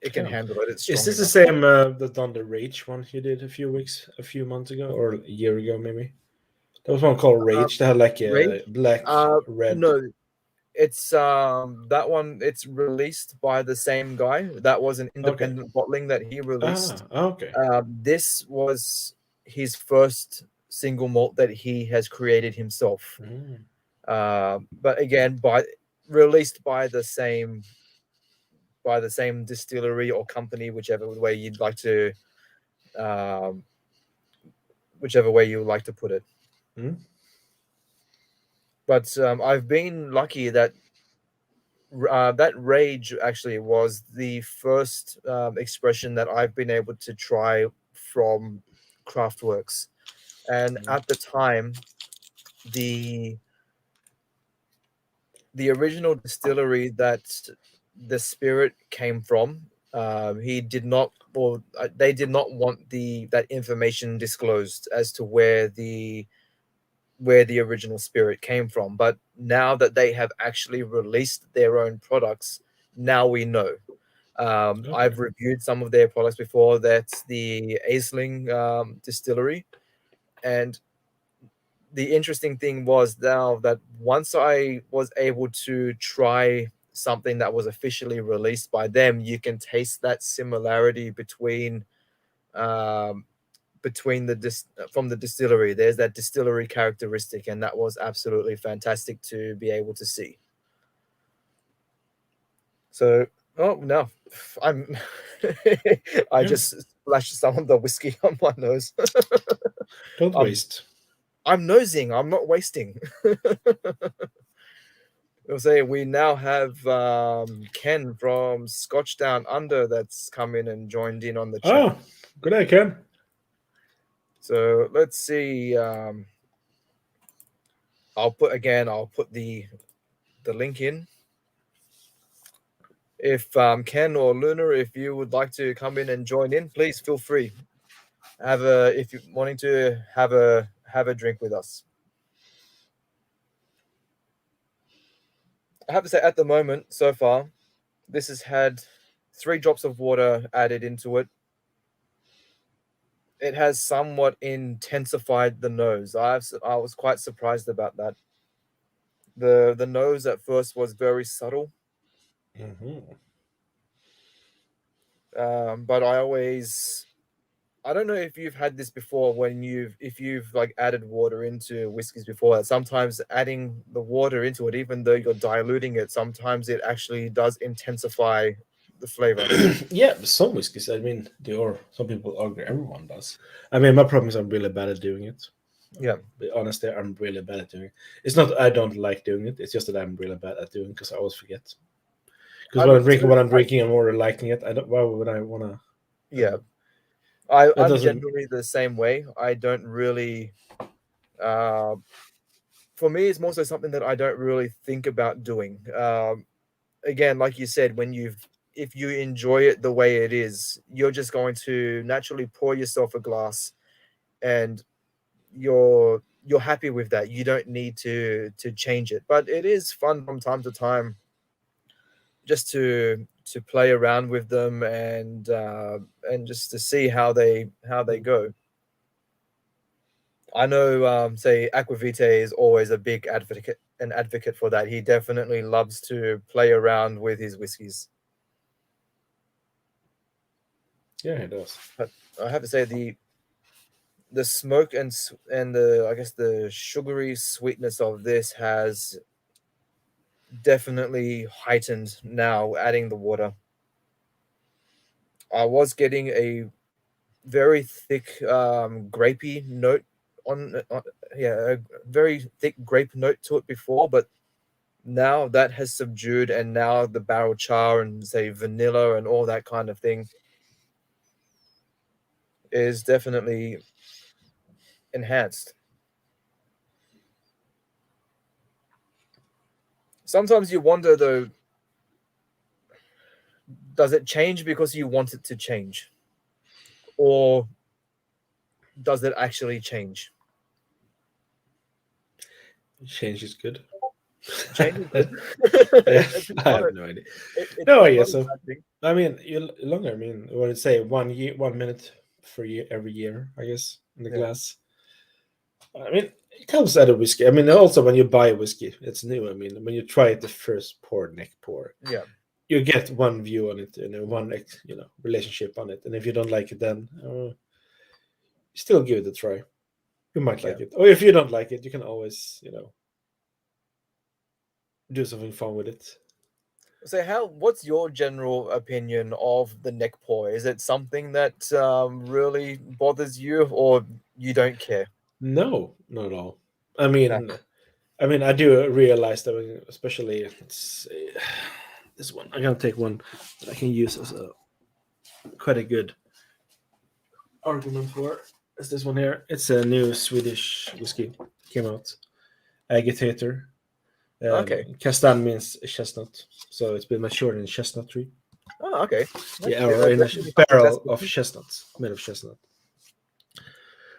A: It can
B: Yeah.
A: handle it. It's
B: Is
A: strong
B: this the
A: enough.
B: same that on the Rage one you did a few months ago, or a year ago maybe? There was one called Rage that had like
A: Rage?
B: a black, red.
A: No, it's that one. It's released by the same guy. That was an
B: Okay.
A: independent bottling that he released.
B: Ah, okay.
A: This was his first single malt that he has created himself.
B: Mm.
A: But again, released by the same distillery or company, whichever way you'd like to, um, whichever way you would like to put it.
B: Mm.
A: But I've been lucky that that rage actually was the first expression that I've been able to try from Craftworks, and
B: Mm.
A: at the time, the the original distillery that the spirit came from, he did not, or they did not want that information disclosed as to where the original spirit came from. But now that they have actually released their own products, now we know.
B: Okay.
A: I've reviewed some of their products before. That's the Aisling distillery. And the interesting thing was now that once I was able to try something that was officially released by them, you can taste that similarity um, between from the distillery. There's that distillery characteristic, and that was absolutely fantastic to be able to see. So, oh no, I'm I
B: Yeah.
A: just splashed some of the whiskey on my nose.
B: Don't
A: I'm
B: waste.
A: I'm nosing. I'm not wasting. I'll say we now have Ken from Scotch Down Under that's come in and joined in on the chat.
B: Oh, good day, Ken.
A: So let's see. I'll put the link in. If Ken or Luna, if you would like to come in and join in, please feel free. If you're wanting to have a drink with us. I have to say, at the moment, so far, this has had 3 drops of water added into it. It has somewhat intensified the nose. I was quite surprised about that. The nose at first was very subtle,
B: Mm-hmm.
A: but I don't know if you've had this before when if you've like added water into whiskeys before. That sometimes adding the water into it, even though you're diluting it, sometimes it actually does intensify the flavor.
B: Yeah, some whiskeys. I mean, some people argue everyone does. I mean, my problem is I'm really bad at doing it.
A: Yeah,
B: Be honest, there, I'm really bad at doing it. It's not I don't like doing it. It's just that I'm really bad at doing it because I always forget. Because
A: I
B: when I'm
A: mean,
B: drinking, I'm more liking it. I don't. Why would I wanna? I
A: yeah,
B: don't. That
A: I'm
B: doesn't.
A: generally the same way. I don't really. Uh, for me, it's more so something that I don't really think about doing. Again, like you said, if you enjoy it the way it is, you're just going to naturally pour yourself a glass, and you're happy with that. You don't need to change it. But it is fun from time to time just to play around with them and just to see how they go. I know, say Aquavite is always a big advocate for that. He definitely loves to play around with his whiskies.
B: Yeah, it does.
A: But I have to say the smoke and the, I guess, the sugary sweetness of this has definitely heightened now. Adding the water, I was getting a very thick grapey note on yeah, a very thick grape note to it before, but now that has subdued, and now the barrel char and say vanilla and all that kind of thing is definitely enhanced. Sometimes you wonder though, does it change because you want it to change, or does it actually change?
B: Change is good.
A: Change is good.
B: Yeah,
A: It's
B: I
A: not
B: have no idea. No,
A: it's
B: I
A: not
B: guess
A: a
B: so.
A: bad thing.
B: I mean, you longer. I mean, what did it say? 1 year, 1 minute for year every year. I guess in the
A: Yeah,
B: glass. I mean, it comes out of whiskey. I mean, also when you buy whiskey, it's new. I mean, when you try it the first pour, neck pour,
A: yeah.
B: you get one view on it and relationship on it. And if you don't like it, then you still give it a try. You might like
A: Yeah.
B: it, or if you don't like it, you can always do something fun with it.
A: So what's your general opinion of the neck pour? Is it something that really bothers you, or you don't care?
B: No, not at all.
A: No.
B: I mean, I do realize that, especially let's say, this one. I'm gonna take one that I can use as a quite a good argument for. Is this one here? It's a new Swedish whiskey came out. Agitator.
A: Okay.
B: Castan means chestnut, so it's been matured in chestnut tree.
A: Oh, okay.
B: Yeah,
A: That's
B: or in a
A: definitely something that's
B: barrel of chestnuts, made of chestnut.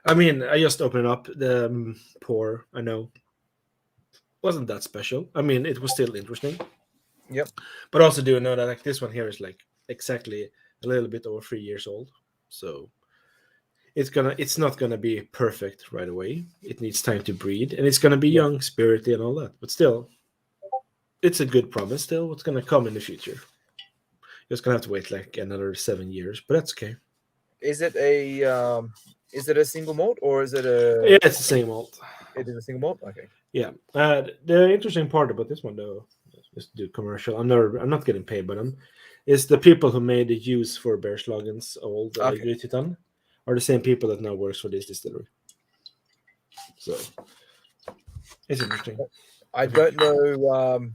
B: I mean, I just opened up the pour. I know wasn't that special. I mean, it was still interesting.
A: Yep.
B: But also do know that like this one here is like exactly a little bit over 3 years old, so it's not gonna be perfect right away. It needs time to breed, and it's gonna be
A: Yeah.
B: young, spirited, and all that. But still, it's a good promise. Still, what's gonna come in the future? Just gonna have to wait like another 7 years, but that's okay.
A: Is it a single malt, or is it
B: Yeah, it's the same old.
A: it is a single malt? Okay.
B: Yeah. The interesting part about this one, though, just to do commercial. I'm not getting paid by them. Is the people who made the use for Bergslagen's old
A: Okay.
B: Grythyttan are the same people that now works for this distillery. So it's interesting.
A: I don't know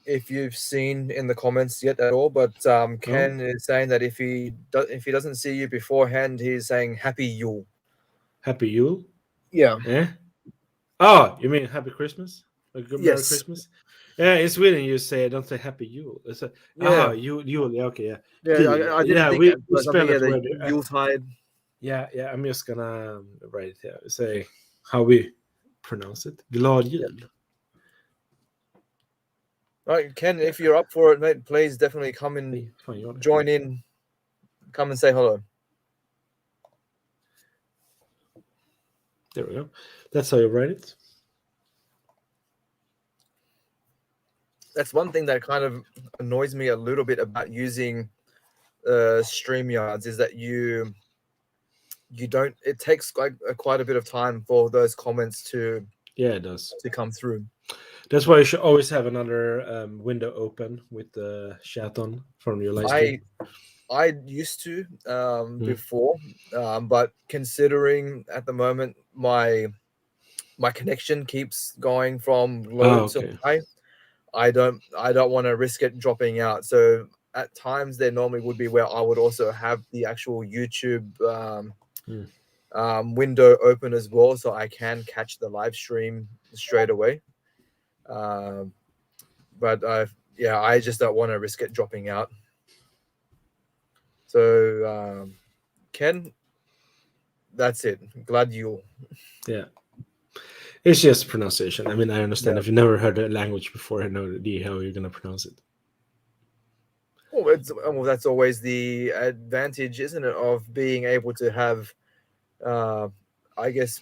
A: if you've seen in the comments yet at all, but Ken is saying that if he doesn't see you beforehand, he's saying Happy Yule.
B: Happy Yule.
A: Yeah.
B: Eh? Oh, you mean Happy Christmas? Like Merry
A: Yes.
B: Christmas? Yeah, in Sweden you say don't say Happy Yule. It's a Yule. Yeah, okay, yeah.
A: Yeah, I didn't think
B: we
A: but
B: spell
A: something,
B: it
A: the
B: word.
A: Yuletide.
B: Yeah, I'm just gonna write it here. Say how we pronounce it. Glad Jul.
A: All right, Ken, if you're up for it, mate, please definitely come and join in. Come and say hello.
B: There we go. That's how you write it.
A: That's one thing that kind of annoys me a little bit about using StreamYards is that you don't. It takes quite a bit of time for those comments to
B: it does
A: to come through.
B: That's why you should always have another window open with the chat on from your live stream.
A: I used to before, but considering at the moment my connection keeps going from low to high, I don't want to risk it dropping out. So at times there normally would be where I would also have the actual YouTube window open as well, so I can catch the live stream straight away. But I just don't want to risk it dropping out. So Ken, that's it. Glad you.
B: Yeah. It's just pronunciation. I mean, I understand if you never heard the language before, I know how you're going to pronounce it.
A: Well, that's always the advantage, isn't it, of being able to have, I guess,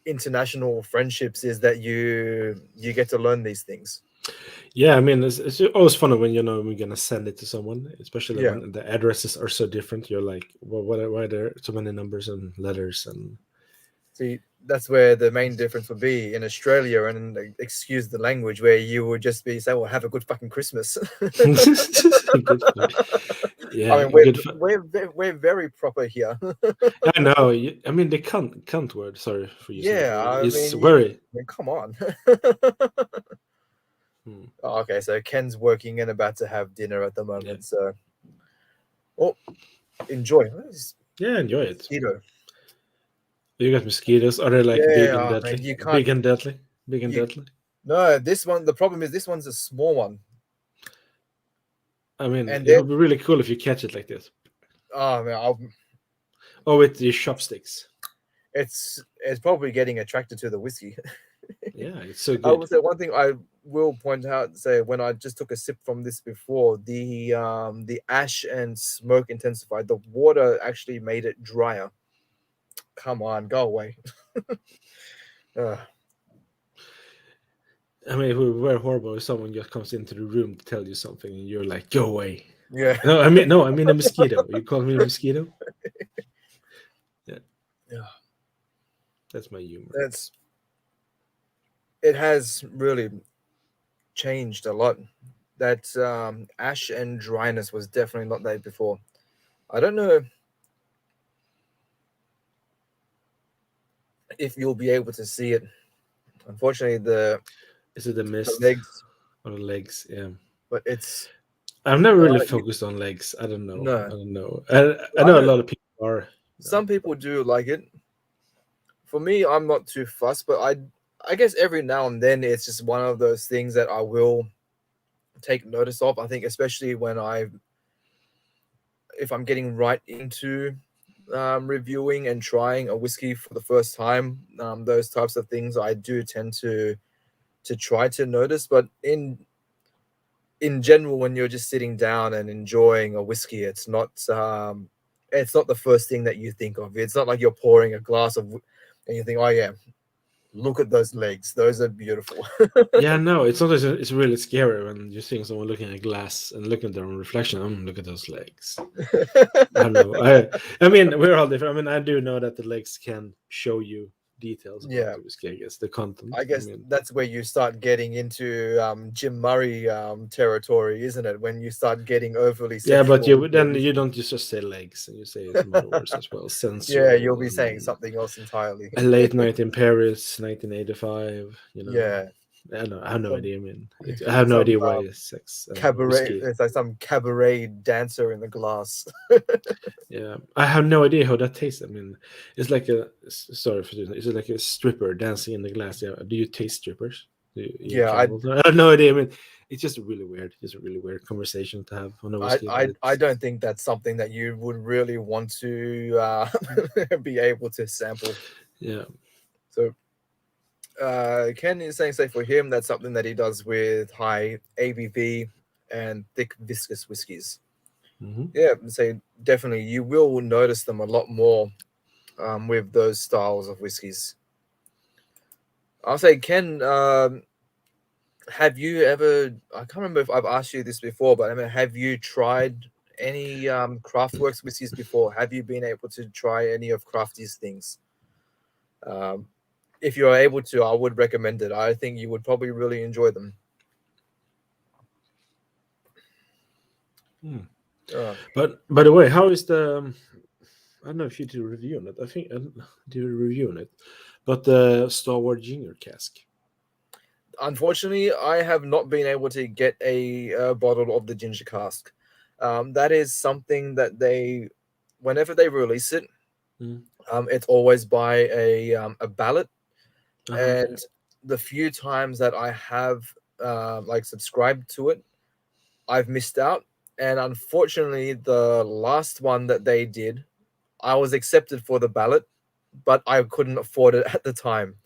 A: international friendships, is that you get to learn these things.
B: Yeah, I mean, it's always fun when we're gonna send it to someone, especially when the addresses are so different. You're like, well, why are there so many numbers and letters? And
A: see, that's where the main difference would be in Australia, and excuse the language, where you would just be saying, well, have a good fucking Christmas.
B: Yeah,
A: I mean, we're very proper here.
B: I know. I mean, the cunt word. Sorry for using
A: yeah,
B: it's very.
A: Come on. Oh, okay, so Ken's working and about to have dinner at the moment. So, enjoy.
B: Yeah, enjoy it.
A: Mosquito.
B: You got mosquitoes. Are they like big and deadly?
A: Man,
B: big and deadly. Big and deadly.
A: No, this one. The problem is this one's a small one.
B: I mean, it would be really cool if you catch it like this.
A: Oh man,
B: with the chopsticks.
A: It's probably getting attracted to the whiskey.
B: Yeah, it's so good.
A: I will say one thing I will point out. Say when I just took a sip from this before, the ash and smoke intensified. The water actually made it drier. Come on, go away.
B: I mean, it would be very horrible if someone just comes into the room to tell you something and you're like, "Go away."
A: Yeah.
B: No, I mean a mosquito. You call me a mosquito? Yeah. That's my humor.
A: That's it has really changed a lot. That ash and dryness was definitely not there before. I don't know if you'll be able to see it. Unfortunately,
B: Is it the
A: the
B: mist
A: legs,
B: or the legs? Yeah.
A: but it's
B: I've never really
A: you,
B: focused on legs. I don't know. I
A: no.
B: don't know. I
A: I
B: know a
A: know
B: lot of people are. Yeah.
A: some people do like it. For me, I'm not too fussed, but I guess every now and then it's just one of those things that I will take notice of. I think especially when if I'm getting right into reviewing and trying a whiskey for the first time, those types of things I do tend to try to notice. But in general, when you're just sitting down and enjoying a whiskey, it's not the first thing that you think of. It's not like you're pouring a glass of and you think, oh yeah, look at those legs, those are beautiful.
B: Yeah, no, it's sometimes it's really scary when you're seeing someone looking at glass and looking at their own reflection. Look at those legs. I don't know. I mean, we're all different. I mean, I do know that the legs can show you details about
A: Yeah,
B: the whiskey. I guess the content.
A: I
B: I
A: guess
B: mean,
A: that's where you start getting into Jim Murray territory, isn't it? When you start getting overly
B: yeah, but
A: sexual
B: you
A: with your
B: then you
A: whiskey.
B: don't just say legs, and you say some other words as well.
A: Yeah, you'll
B: Sensual.
A: be
B: I
A: saying
B: mean,
A: something else entirely.
B: a late night in Paris, 1985.
A: Yeah,
B: I don't know. I have no
A: some
B: idea. I mean, I have no
A: some
B: idea why sex and
A: cabaret.
B: whiskey.
A: It's like some cabaret dancer in the glass.
B: Yeah, I have no idea how that tastes. I mean, it's like sorry for doing that. Is it like a stripper dancing in the glass? Yeah. Do you taste strippers? Do you
A: Yeah,
B: travel? I have no idea. I mean, it's just really weird. It's a really weird conversation to have on a whiskey, but
A: I
B: it's
A: don't think that's something that you would really want to be able to sample.
B: yeah.
A: So Ken is saying, say for him, that's something that he does with high ABV and thick viscous whiskies.
B: Hmm.
A: Yeah, say definitely you will notice them a lot more with those styles of whiskies. I'll say, Ken, have you ever? I can't remember if I've asked you this before, but I mean, have you tried any Craftworks whiskies before? Have you been able to try any of Crafty's things? Um, if you are able to, I would recommend it. I think you would probably really enjoy them.
B: Hmm.
A: Uh,
B: But by the way, how is the? I don't know if you did a review on it. I think I did a review on it, but the Star Wars Junior cask.
A: Unfortunately, I have not been able to get a bottle of the ginger cask. That is something that whenever they release it,
B: Mm.
A: it's always by a ballot.
B: Okay.
A: And the few times that I have like subscribed to it, I've missed out. And unfortunately, the last one that they did, I was accepted for the ballot, but I couldn't afford it at the time.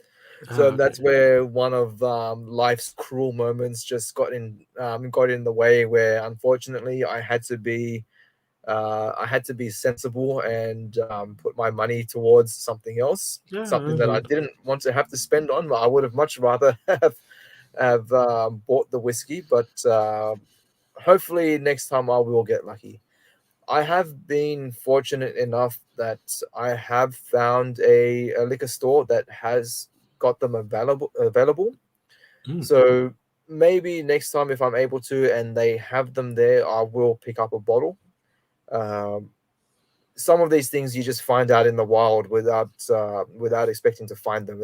A: So
B: Okay.
A: that's where one of life's cruel moments just got in the way. Where unfortunately I had to be sensible and put my money towards something else,
B: Yeah.
A: something that I
B: Okay.
A: didn't want to have to spend on. I would have much rather have bought the whiskey, but hopefully next time I will get lucky. I have been fortunate enough that I have found a liquor store that has got them available.
B: Mm.
A: So maybe next time if I'm able to and they have them there, I will pick up a bottle. Um, some of these things you just find out in the wild without expecting to find them.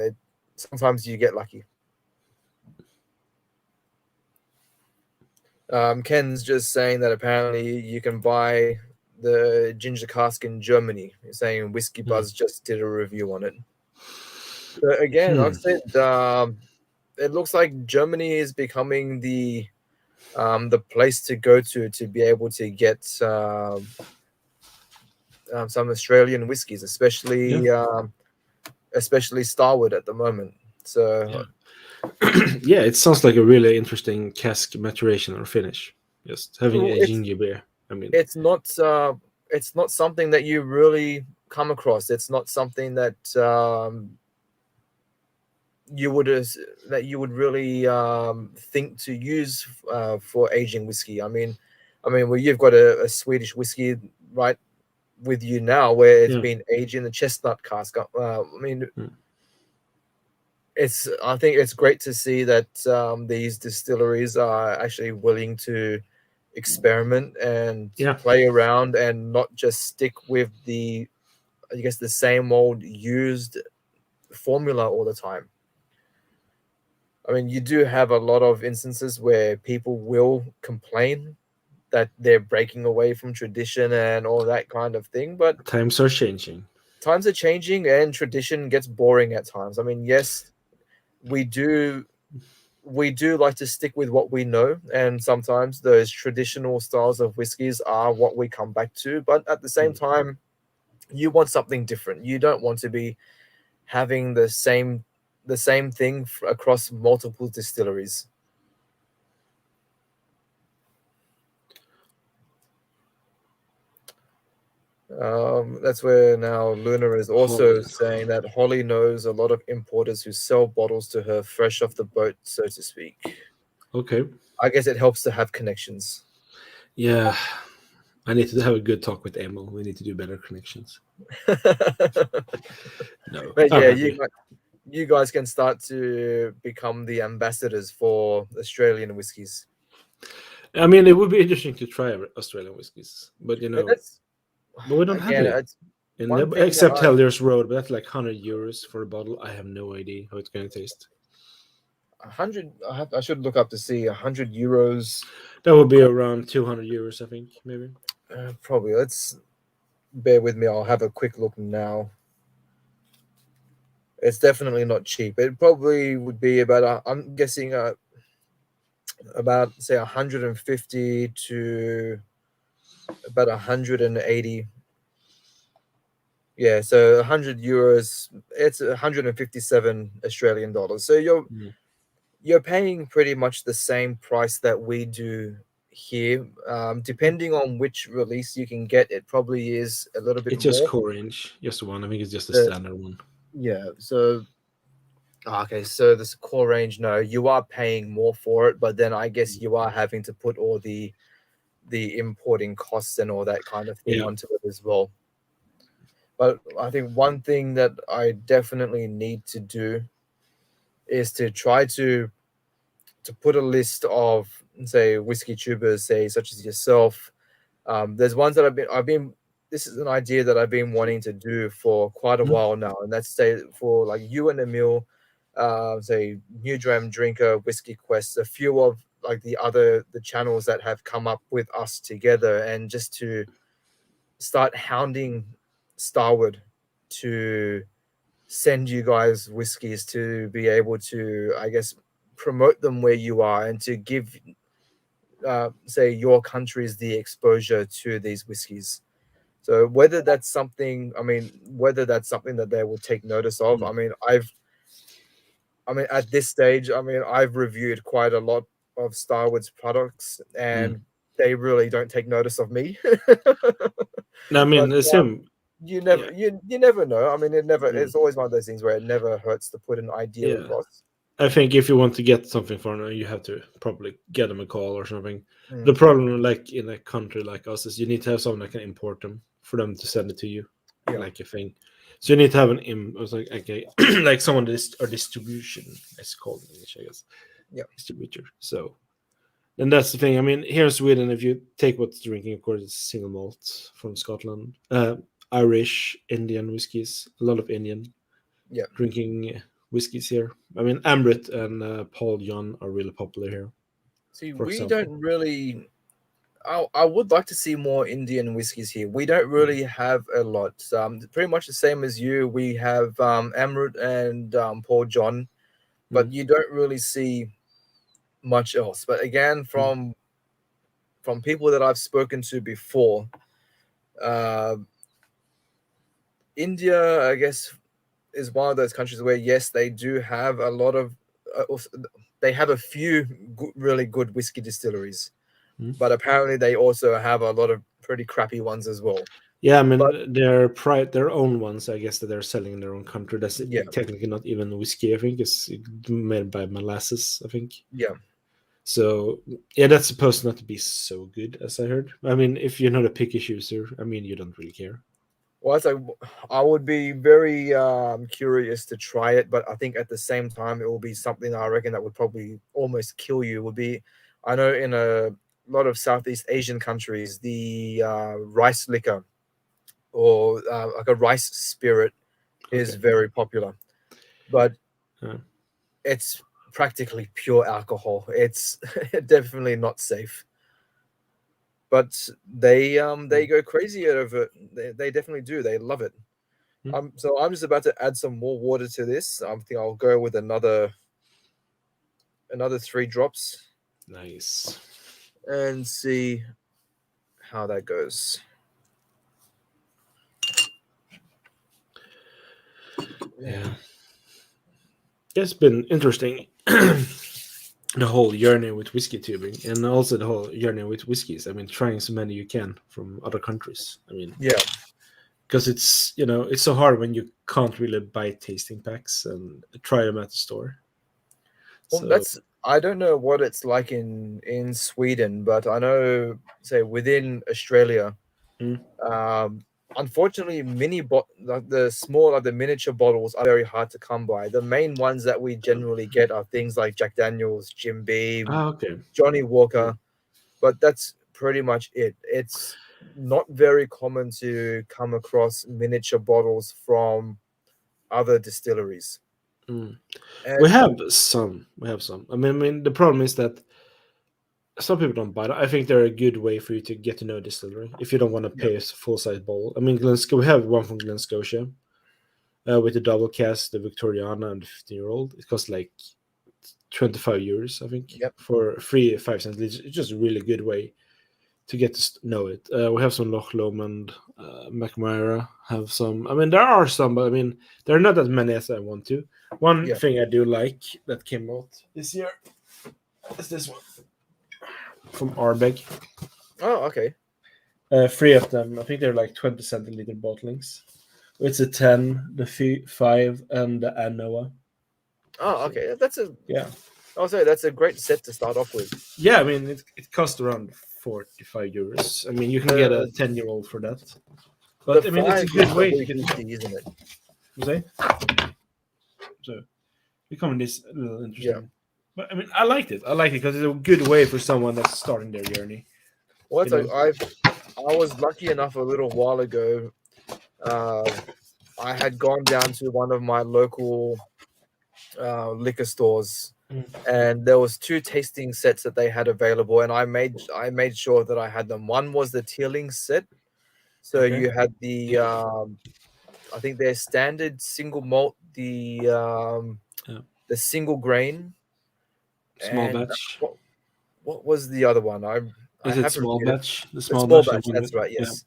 A: Sometimes you get lucky. Ken's just saying that apparently you can buy the ginger cask in Germany. He's saying Whiskey
B: Mm.
A: Buzz just did a review on it. So again, like
B: Hmm.
A: I said, it looks like Germany is becoming the place to go to be able to get some Australian whiskies,
B: Yeah.
A: especially Starwood at the moment. So
B: Yeah. Yeah. It sounds like a really interesting cask maturation or finish. Just having a
A: it's
B: ginger beer. I mean,
A: it's not it's not something that you really come across. It's not something that you would really think to use for aging whiskey. Well, you've got a Swedish whiskey right with you now, where it's
B: yeah.
A: been aged in the chestnut cask.
B: Mm.
A: I think it's great to see that these distilleries are actually willing to experiment and
B: Yeah,
A: play around and not just stick with I guess the same old used formula all the time. I mean, you do have a lot of instances where people will complain that they're breaking away from tradition and all that kind of thing, but
B: times are changing.
A: times are changing and tradition gets boring at times. I mean, yes, we do we do like to stick with what we know, and sometimes those traditional styles of whiskies are what we come back to, but at the same
B: Mm.
A: time, you want something different. You don't want to be having the same thing across multiple distilleries. That's where now Luna is also
B: Holly.
A: saying that Holly knows a lot of importers who sell bottles to her fresh off the boat, so to speak.
B: Okay.
A: I guess it helps to have connections.
B: Yeah, I need to have a good talk with Emil. We need to do better connections.
A: But
B: No, I'm
A: yeah,
B: happy.
A: you guys can start to become the ambassadors for Australian whiskies.
B: I mean, it would be interesting to try Australian whiskies, but
A: And that's
B: but we don't have
A: again,
B: it.
A: it's
B: And
A: one thing that
B: except
A: I
B: Hellier's Road, but that's like €100 for a bottle. I have no idea how it's going to taste.
A: 100. I should look up to see €100.
B: That would be around €200, I think, maybe.
A: Probably. Let's bear with me. I'll have a quick look now. It's definitely not cheap. It probably would be about. I'm guessing about say 150 to about 180. Yeah, so €100. It's 157 Australian dollars. So
B: Mm.
A: you're paying pretty much the same price that we do here. Depending on which release you can get, it probably is a little bit
B: It's just
A: more.
B: core range, just one. I think it's just a
A: The
B: standard one.
A: Yeah, so okay, so this core range, no, you are paying more for it, but then I guess you are having to put all the importing costs and all that kind of thing
B: Yeah.
A: onto it as well. But I think one thing that I definitely need to do is to try to put a list of say whiskey tubers, say such as yourself. There's ones that I've been. This is an idea that I've been wanting to do for quite a
B: Mm.
A: while now, and that's say for like you and Emil, say New Dram Drinker, Whiskey Quest, a few of like the channels that have come up with us together, and just to start hounding Starwood to send you guys whiskies to be able to, I guess, promote them where you are and to give, say, your countries the exposure to these whiskies. So whether that's something that they will take notice of.
B: Mm.
A: At this stage, I've reviewed quite a lot of Starwood's products,
B: Mm.
A: and they really don't take notice of me.
B: No, I mean,
A: But
B: the same.
A: you
B: Yeah.
A: never you never know.
B: Mm.
A: It's always one of those things where it never hurts to put an idea
B: Yeah.
A: across.
B: I think if you want to get something from them, you have to probably get them a call or something. The
A: Mm,
B: problem, like in a country like us, is you need to have someone that can import them for them to send it to you,
A: yeah.
B: like a thing. So you need to have I was like, okay, like someone or distribution, it's called in English, I guess,
A: Yeah.
B: distributor. So, and that's the thing. I mean, here in Sweden, if you take what's drinking, of course, it's single malt from Scotland, Irish, Indian whiskies, a lot of Indian
A: Yeah.
B: drinking whiskeys here. I mean, Amrit and Paul John are really popular here,
A: See,
B: for
A: we don't
B: example.
A: really. I would like to see more Indian whiskies here. We don't
B: Mm.
A: really have a lot. Pretty much the same as you. We have Amrut and Paul John, but
B: Mm.
A: you don't really see much else. But again,
B: Mm.
A: from people that I've spoken to before, uh, India, I guess, is one of those countries where yes, they do have a lot of, they have a few really good whiskey distilleries,
B: Mm.
A: but apparently they also have a lot of pretty crappy ones as well.
B: Yeah, I
A: But
B: mean, their own ones, I guess, that they're selling in their own country. That's
A: yeah,
B: technically not even whiskey. I think it's made by molasses. I think
A: yeah,
B: so. Yeah, that's supposed not to be so good, as I heard. I mean, if you're not a picky chooser, I mean, you don't really care.
A: Well, it's like I would be very curious to try it, but I think at the same time it will be something I reckon that would probably almost kill you. Would be, I know in a lot of Southeast Asian countries, the rice liquor or like a rice spirit is
B: Okay.
A: very popular, but
B: Uh,
A: it's practically pure alcohol. It's definitely not safe. But they
B: mm,
A: go crazy over it. They definitely do. They love it.
B: mm.
A: So I'm just about to add some more water to this. I think I'll go with another 3 drops
B: Nice.
A: and see how that goes.
B: Yeah. It's been interesting. The whole journey with whiskey tubing, and also the whole journey with whiskeys. I mean, trying so many you can from other countries. I mean,
A: Yeah.
B: because it's it's so hard when you can't really buy tasting packs and try them at the store.
A: Well,
B: So
A: that's I don't know what it's like in Sweden, but I know, say within Australia,
B: mm,
A: um, unfortunately, like the small, like the miniature bottles are very hard to come by. The main ones that we generally get are things like Jack Daniels, Jim Beam,
B: okay.
A: Johnny
B: Mm,
A: Walker, but that's pretty much it. It's not very common to come across miniature bottles from other distilleries.
B: mm. We
A: And
B: have some. We have some. I mean, the problem is that some people don't buy them. I think they're a good way for you to get to know a distillery if you don't want to
A: yeah,
B: pay a full size bowl. I mean, we have one from Glen Scotia with the double cast, the Victoriana, and the 15-year-old. It costs like 25 euros, I think,
A: yep,
B: for free 5 cents. It's just a really good way to get to know it. We have some Loch Lomond, McMyra have some. I mean, there are some, but I mean, there are not as many as I want to. One
A: yeah.
B: thing I do like that came out this year is this one from Ardbeg.
A: Oh, okay.
B: Three of them. I think they're like 20 centiliter bottlings. It's a 10, the 5, and the Anoa.
A: Oh,
B: So,
A: okay. That's a
B: yeah.
A: I'll say that's a great set to start off with.
B: Yeah, I mean, it costs around 45 euros. I mean, you can get a
A: The
B: 10-year-old for that.
A: the
B: But I mean, it's a
A: five is
B: good way to
A: probably
B: get to know.
A: 50, isn't it?
B: You say? So, becoming this a little
A: Yeah.
B: interesting. But I mean, I liked it. I like it because it's a good way for someone that's starting their journey.
A: Well,
B: You
A: it's like
B: know?
A: I was lucky enough a little while ago. Uh, I had gone down to one of my local liquor stores,
B: Mm.
A: and there was 2 tasting sets that they had available, and I made sure that I had them. One was the Teeling set, so
B: Okay.
A: you had the I think their standard single malt,
B: Yeah.
A: the single grain,
B: Small
A: and
B: batch.
A: what was the other one? I
B: Is it
A: have
B: small
A: reviewed it.
B: batch? The
A: The
B: small
A: small
B: batch, the
A: batch.
B: one with
A: That's right.
B: yeah.
A: Yes.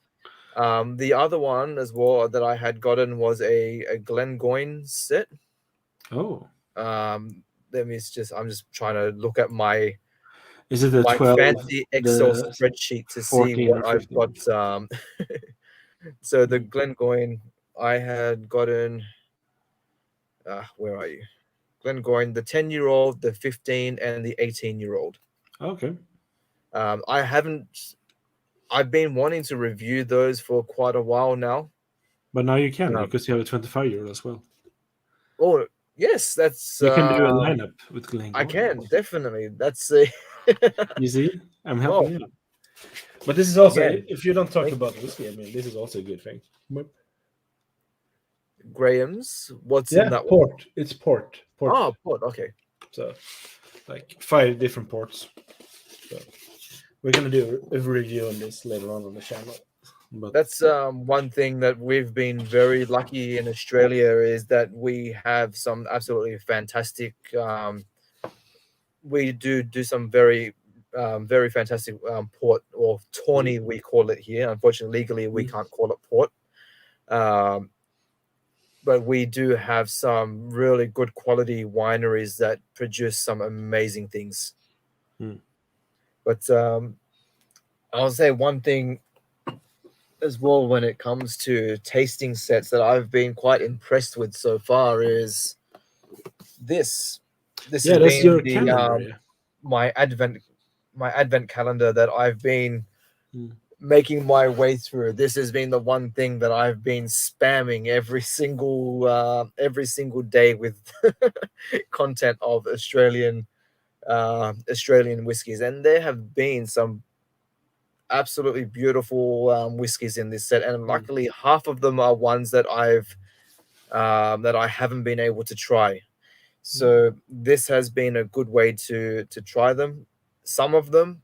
A: The other one as well that I had gotten was a Glengoyne set.
B: Oh,
A: Let me just I'm just trying to look at my
B: is it the
A: my
B: 12,
A: fancy Excel
B: the
A: spreadsheet to see
B: 14,
A: what
B: or
A: I've
B: 15?
A: got. So the
B: Mm.
A: Glengoyne I had gotten. Where are you? Glengoyne, the 10-year-old, the 15, and the 18-year-old.
B: Okay,
A: I haven't. I've been wanting to review those for quite a while now.
B: but now you can
A: Um,
B: because you have a 25-year as well.
A: oh yes, that's.
B: You can do a lineup with
A: I
B: Glengoyne.
A: can definitely. That's a.
B: You see, I'm helping
A: Oh,
B: you. But this is also,
A: again,
B: if you don't talk
A: thank
B: about whiskey, I mean, this is also a good thing. But
A: Graham's. What's in
B: yeah,
A: that one?
B: port. It's port.
A: Oh, port. Okay,
B: So like 5 different ports. So we're gonna do a review on this later on the channel. But
A: that's one thing that we've been very lucky in Australia is that we have some absolutely fantastic. We do some very fantastic port or tawny we call it here. Unfortunately, legally we
B: mm,
A: can't call it port. Um, but we do have some really good quality wineries that produce some amazing things.
B: mm.
A: But I'll say one thing as well when it comes to tasting sets that I've been quite impressed with so far is this. This
B: Yeah,
A: has
B: that's
A: been
B: your calendar. Yeah.
A: my advent my advent calendar that I've been
B: Mm.
A: making my way through. This has been the one thing that I've been spamming every single day with content of Australian whiskies, and there have been some absolutely beautiful whiskies in this set, and
B: Mm.
A: luckily half of them are ones that I haven't been able to try. So this has been a good way to try them. Some of them,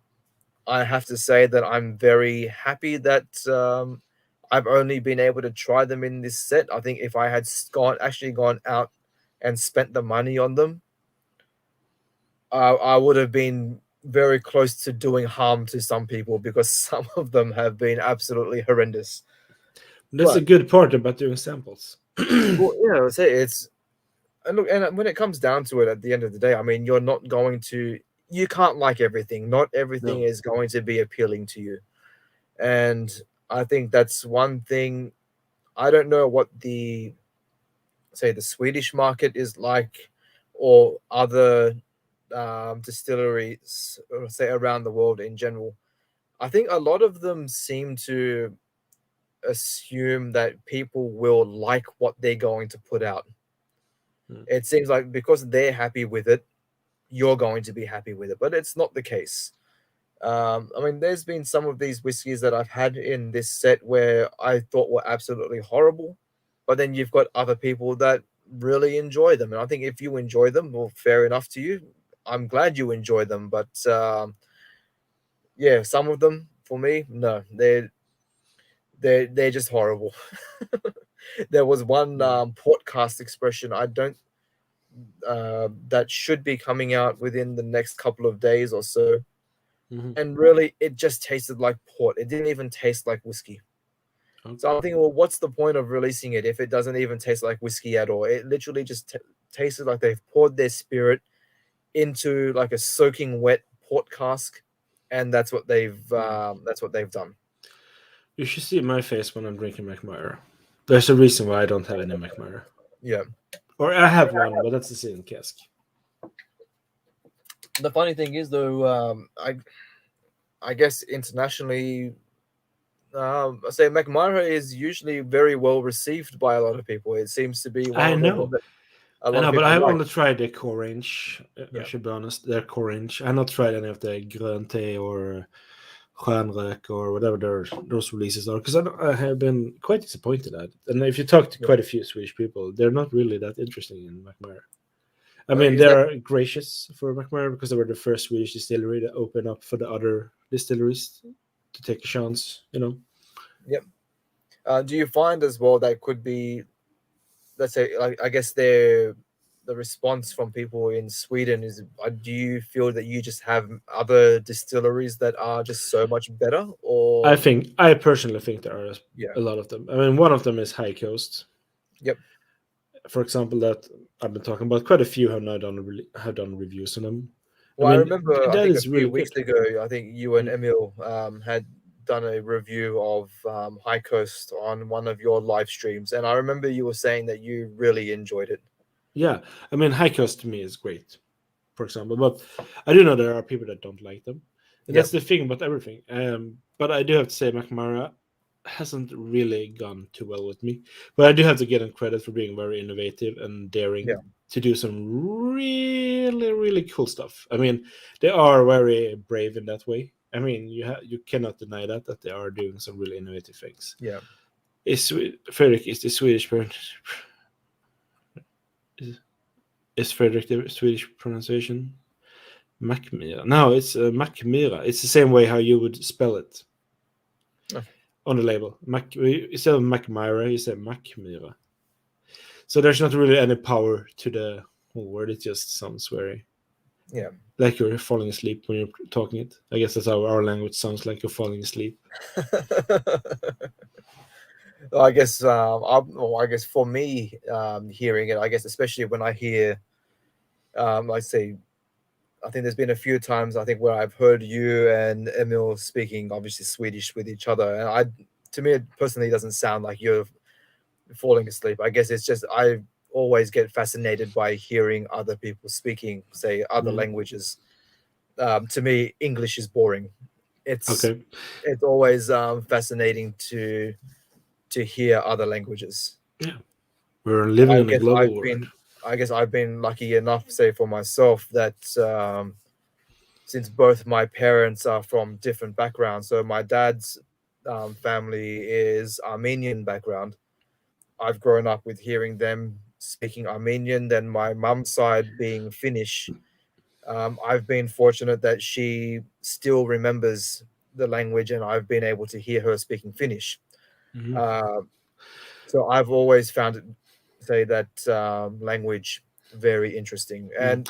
A: I have to say that I'm very happy that I've only been able to try them in this set. I think if I had actually gone out and spent the money on them, I would have been very close to doing harm to some people because some of them have been absolutely horrendous.
B: That's a
A: But
B: good part about doing samples.
A: well, I say it's and look, and when it comes down to it, at the end of the day, I mean, you can't like everything. Not everything
B: No.
A: is going to be appealing to you, and I think that's one thing. I don't know what the Swedish market is like, or other distilleries, or say around the world in general. I think a lot of them seem to assume that people will like what they're going to put out.
B: Mm.
A: It seems like because they're happy with it, you're going to be happy with it, but it's not the case. I mean, there's been some of these whiskies that I've had in this set where I thought were absolutely horrible, but then you've got other people that really enjoy them, and I think if you enjoy them, well, fair enough to you. I'm glad you enjoy them, but yeah, some of them for me, no, they're just horrible. There was one
B: Yeah.
A: podcast expression I don't that should be coming out within the next couple of days or so.
B: Hmm.
A: And really, it just tasted like port. It didn't even taste like whiskey. So I'm
B: Okay.
A: thinking, well, what's the point of releasing it if it doesn't even taste like whiskey at all? It literally just tasted like they've poured their spirit into like a soaking wet port cask, and
B: Mm.
A: that's what they've done.
B: You should see my face when I'm drinking McMyra. There's a reason why I don't have any McMyra.
A: Yeah.
B: Or I have one, but that's the same cask.
A: The funny thing is, though, I guess internationally, I say McMyra is usually very well received by a lot of people. It seems to be one
B: I
A: of the ones
B: know.
A: that a
B: I
A: lot of
B: know, but
A: people
B: I've
A: like.
B: only tried the core range. I
A: Yeah.
B: should be honest. Their core range. I've not tried any of the Grönte or Stjärnrök or whatever those releases are, because I have been quite disappointed at it. And if you talk to
A: Yeah.
B: quite a few Swedish people, they're not really that interested in McMyra. I mean,
A: Is that
B: they're gracious for McMyra because they were the first Swedish distillery to open up for the other distilleries to take a chance.
A: Yep. Do you find as well that could be, let's say, like I guess the response from people in Sweden is, do you feel that you just have other distilleries that are just so much better, or
B: I personally think there are
A: yeah,
B: a lot of them. I mean, one of them is High Coast,
A: yep.
B: for example, that I've been talking about. Quite a few have now have done reviews on them. I
A: Well, I
B: mean,
A: remember, I
B: that
A: think a
B: is
A: few
B: really
A: weeks
B: good.
A: ago, I think you and
B: Mm.
A: Emil had done a review of High Coast on one of your live streams, and I remember you were saying that you really enjoyed it.
B: Yeah, I mean, High Coast to me is great, for example, but I do know there are people that don't like them, and
A: Yep.
B: that's the thing about everything. But I do have to say, McMara hasn't really gone too well with me. But I do have to get him credit for being very innovative and
A: Yeah.
B: daring to do some really, really cool stuff. I mean, they are very brave in that way. I mean, you cannot deny that they are doing some really innovative things.
A: Yeah.
B: Fredrik is the Swedish is, is Fredrik the Swedish pronunciation? Macmira. No, it's Macmira. It's the same way how you would spell it
A: Oh,
B: on the label. Instead of Macmira, you say Macmira. So there's not really any power to the whole word. It just sounds very
A: yeah.
B: like you're falling asleep when you're talking it. I guess that's how our language sounds like you're falling asleep.
A: I guess I guess for me, hearing it, I guess especially when I hear, I say, I think there's been a few times I think where I've heard you and Emil speaking obviously Swedish with each other, and to me, it personally doesn't sound like you're falling asleep. I guess it's just I always get fascinated by hearing other people speaking, say, other
B: Mm.
A: languages. To me, English is boring. It's
B: Okay.
A: it's always fascinating to hear other languages.
B: Yeah. We're
A: And
B: living in a global world.
A: I guess I've been lucky enough, say for myself, that since both my parents are from different backgrounds, so my dad's family is Armenian background. I've grown up with hearing them speaking Armenian. Then my mum's side being Finnish. I've been fortunate that she still remembers the language, and I've been able to hear her speaking Finnish.
B: Hmm.
A: Uh, so I've always found it, say that language very interesting.
B: Mm.
A: And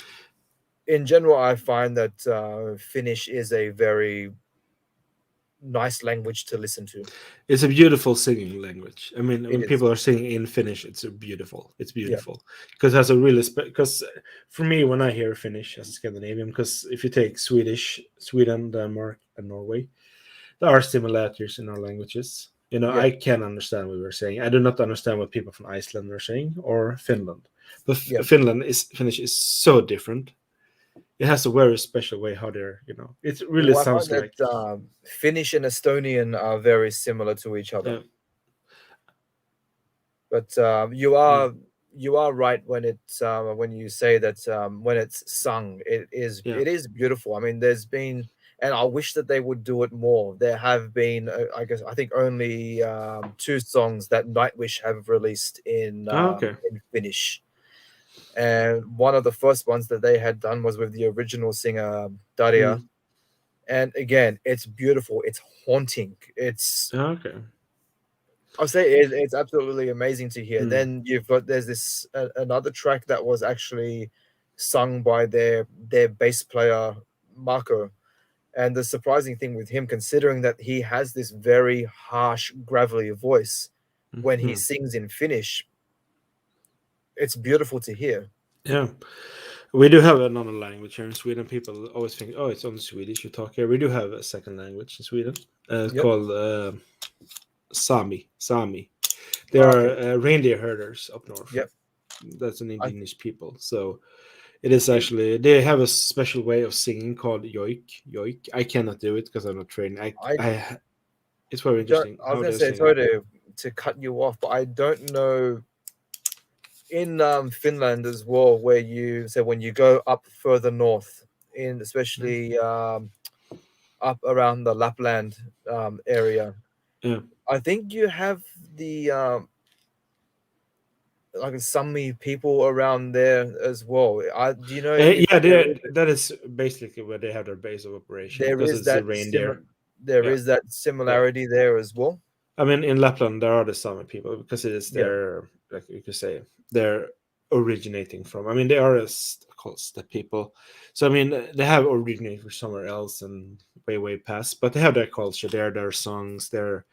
A: in general, I find that Finnish is a very nice language to listen to.
B: It's a beautiful singing language. I mean,
A: It
B: when
A: is.
B: people are singing in Finnish, it's a beautiful. It's
A: Yeah.
B: beautiful because it has a really because for me when I hear Finnish as a Scandinavian, because if you take Swedish, Sweden, Denmark, and Norway, there are similarities in our languages. You know,
A: Yeah.
B: I can understand what we're saying. I do not understand what people from Iceland are saying or Finland, but
A: Yeah.
B: Finnish is so different. It has a very special way how they're. It really
A: Well, I find
B: sounds like.
A: that Finnish and Estonian are very similar to each other.
B: Uh,
A: But
B: mm,
A: you are right when you say that when it's sung,
B: yeah.
A: it is beautiful. I mean, there's been, and I wish that they would do it more. There have been, I think only two songs that Nightwish have released
B: Oh, okay.
A: in Finnish, and one of the first ones that they had done was with the original singer Daria.
B: Mm,
A: And again, it's beautiful. It's haunting. It's
B: oh, okay.
A: I'll say it's absolutely amazing to hear.
B: Mm,
A: Then there's this another track that was actually sung by their bass player Marco. And the surprising thing with him, considering that he has this very harsh, gravelly voice, when he
B: mhm.
A: sings in Finnish, it's beautiful to hear.
B: Yeah. We do have another language here in Sweden. People always think, oh, it's only Swedish you talk here. We do have a second language in Sweden. It's
A: Yep.
B: called Sami. Sami. They
A: Okay.
B: are reindeer herders up north.
A: Yep.
B: That's an
A: I
B: indigenous people. So it is
A: it,
B: actually, they have a special way of singing called yoik. Yoik. I cannot do it because I'm not trained.
A: I
B: It's very
A: don't.
B: interesting
A: I was
B: how
A: gonna
B: they're
A: say
B: singing.
A: sorry to cut you off, but I don't know in Finland as well, where you say when you go up further north, in
B: Mm.
A: especially up around the Lapland area,
B: Yeah.
A: I think you have the like Sami people around there as well. Do you know if
B: Yeah, that is basically where they have their base of operation
A: there
B: because
A: is
B: it's a
A: that
B: reindeer.
A: there
B: Yeah.
A: is that
B: Yeah.
A: similarity there as well?
B: I mean, in Lapland, there are the Sami people because it is
A: Yeah,
B: their, like you could say, they're originating from. I mean, they are called steppe people. So, I mean, they have originated from somewhere else and way, way past, but they have their culture, their songs, their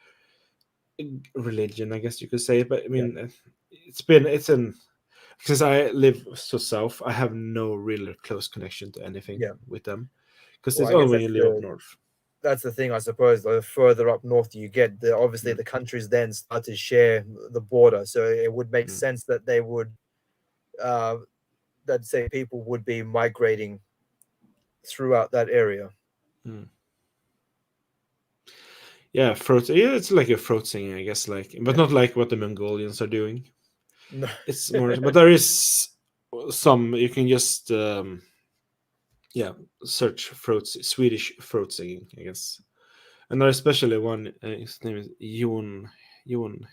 B: religion, I guess you could say. But I
A: yeah,
B: mean, since I live so south, I have no really close connection to anything
A: yeah.
B: with them because
A: Well,
B: it's
A: I
B: only
A: guess
B: when you live up north.
A: that's the thing, I suppose. The further up north you get, obviously
B: Mm,
A: the countries then start to share the border. So it would make
B: mm,
A: sense that they would, uh, that say people would be migrating throughout that area.
B: mm. Yeah, throat. Yeah, it's like a throat singing, I guess. Like, but
A: Yeah.
B: not like what the Mongolians are doing.
A: No.
B: It's more, but there is some you can just yeah, search Swedish throat singing, I guess. And there's especially one. His name is Jon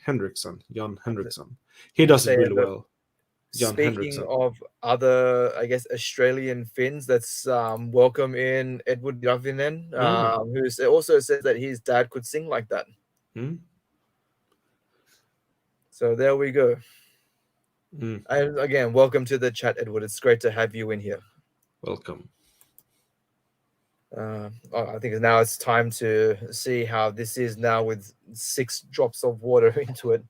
B: Henriksson. Jon Henriksson. He
A: And
B: does it
A: say,
B: really well. Jon
A: speaking
B: Henriksson.
A: of other, I guess, Australian Finns, that's welcome in Edward Javinen,
B: Ah,
A: who also says that his dad could sing like that.
B: mm,
A: So there we go.
B: mm,
A: And again, welcome to the chat, Edward. It's great to have you in here.
B: welcome.
A: I think now it's time to see how this is now with 6 drops of water into it.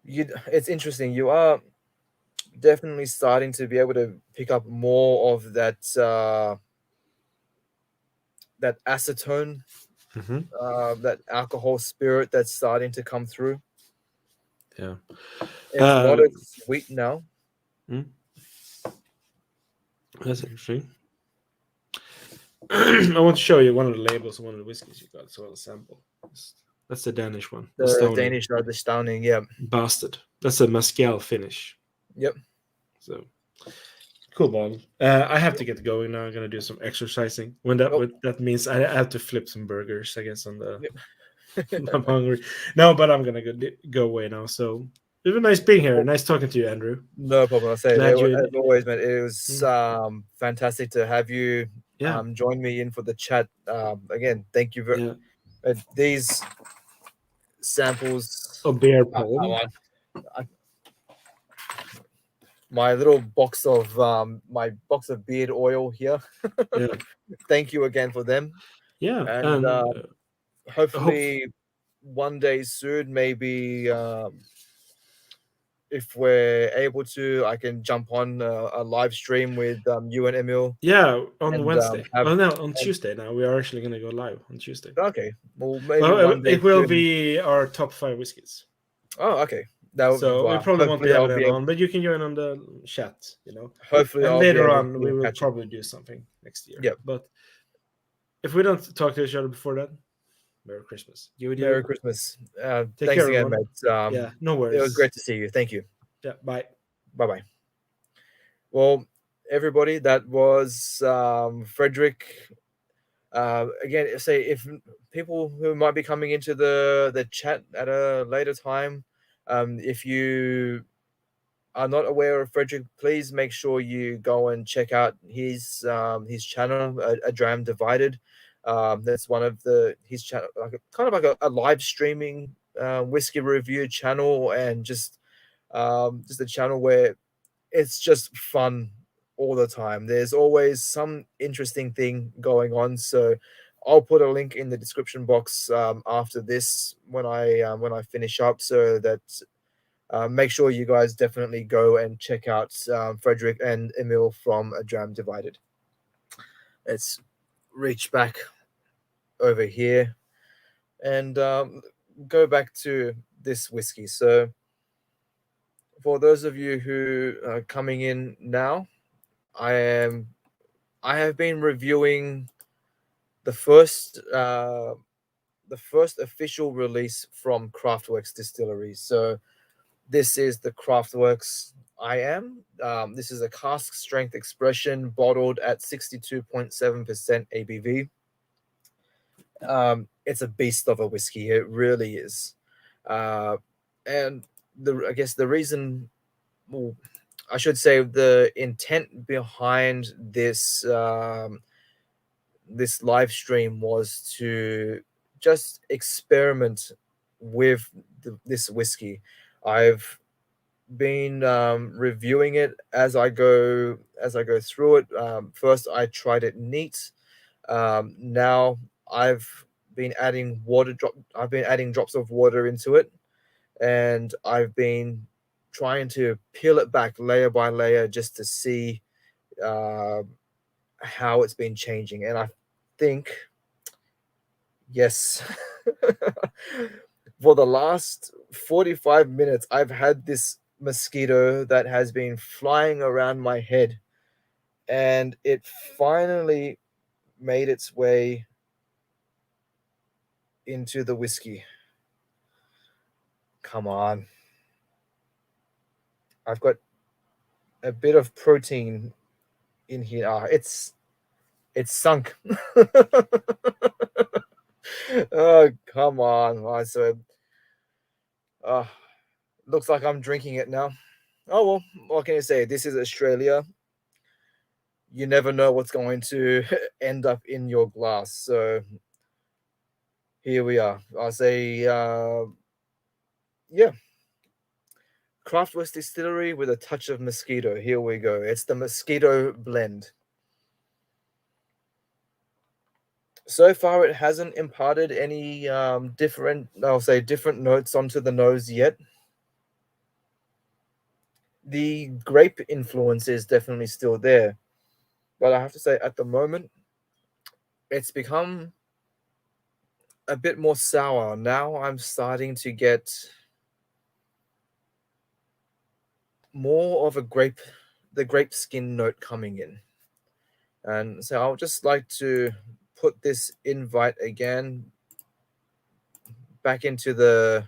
A: It's interesting. You are definitely starting to be able to pick up more of that acetone,
B: Hmm.
A: that alcohol spirit that's starting to come through.
B: Yeah.
A: It's not
B: Uh,
A: as sweet now.
B: mm, that's interesting. I want to show you one of the labels of one of the whiskeys you got, so I'll sample. That's the Danish one. The
A: The
B: Stony
A: Danish, the Stauning, yeah.
B: Bastard. That's a Mescal finish.
A: Yep.
B: So cool bottle. I have to get going now. I'm gonna do some exercising. When
A: Oh,
B: that means I have to flip some burgers, I guess. On the
A: yep.
B: I'm hungry. No, but I'm gonna go away now. So it's been nice being here. Nice talking to you, Andrew.
A: No problem. I say,
B: Glad you.
A: as always, man, it was
B: Mm,
A: fantastic to have you
B: yeah,
A: join me in for the chat. Again, thank you very.
B: yeah.
A: These samples.
B: A bear
A: Come
B: palm.
A: on. My little box of beard oil here.
B: Yeah,
A: Thank you again for them,
B: yeah.
A: and
B: And hope.
A: hopefully one day soon, maybe if we're able to, I can jump on a live stream with you and Emil
B: Yeah, on
A: and
B: Wednesday.
A: have.
B: Well, no, on
A: And,
B: Tuesday. Now we are actually gonna go live on Tuesday.
A: okay, well maybe
B: Well,
A: one day
B: it will
A: soon.
B: be our top 5 whiskeys.
A: Oh, okay. That
B: So we
A: well,
B: probably won't be
A: hopefully I'll
B: having
A: be
B: it
A: able.
B: on, but you can join on the chat,
A: Hopefully
B: And
A: I'll be
B: later
A: able
B: on, we
A: to
B: will
A: catch it.
B: probably do something next year.
A: Yep.
B: But if we don't talk to each other before that, Merry Christmas.
A: Merry Christmas.
B: Take
A: Thanks
B: care,
A: again,
B: everyone.
A: mate.
B: Yeah, no
A: It was
B: worries.
A: great to see you. Thank you.
B: Yeah, bye.
A: Bye bye. Well, everybody, that was Frederick. Again, say if people who might be coming into the chat at a later time, if you are not aware of Frederick, please make sure you go and check out his channel, A Dram Divided. That's one of his channel, like kind of like a live streaming whiskey review channel, and just a channel where it's just fun all the time. There's always some interesting thing going on. So I'll put a link in the description box after this when I finish up, so that make sure you guys definitely go and check out Frederick and Emil from A Dram Divided. Let's reach back over here and go back to this whiskey. So for those of you who are coming in now, I have been reviewing the first official release from Craftworks Distillery. So this is the Craftworks I Am. This is a cask strength expression bottled at 62.7% ABV. It's a beast of a whiskey. It really is. And I guess the reason, well, I should say the intent behind this this live stream was to just experiment with this whiskey. I've been reviewing it as I go through it. First, I tried it neat. Now I've been adding I've been adding drops of water into it, and I've been trying to peel it back layer by layer just to see uh, how it's been changing. And I think, yes, for the last 45 minutes, I've had this mosquito that has been flying around my head, and it finally made its way into the whiskey. Come on. I've got a bit of protein in here. It's sunk. Oh, come on. So looks like I'm drinking it now. Oh well, what can you say? This is Australia. You never know what's going to end up in your glass. So here we are. I say, yeah, Craftworks Distillery with a touch of mosquito. Here we go. It's the mosquito blend. So far, it hasn't imparted any different notes onto the nose yet. The grape influence is definitely still there, but I have to say, at the moment, it's become a bit more sour. Now I'm starting to get more of the grape skin note coming in. And so I'll just like to put this invite again back into the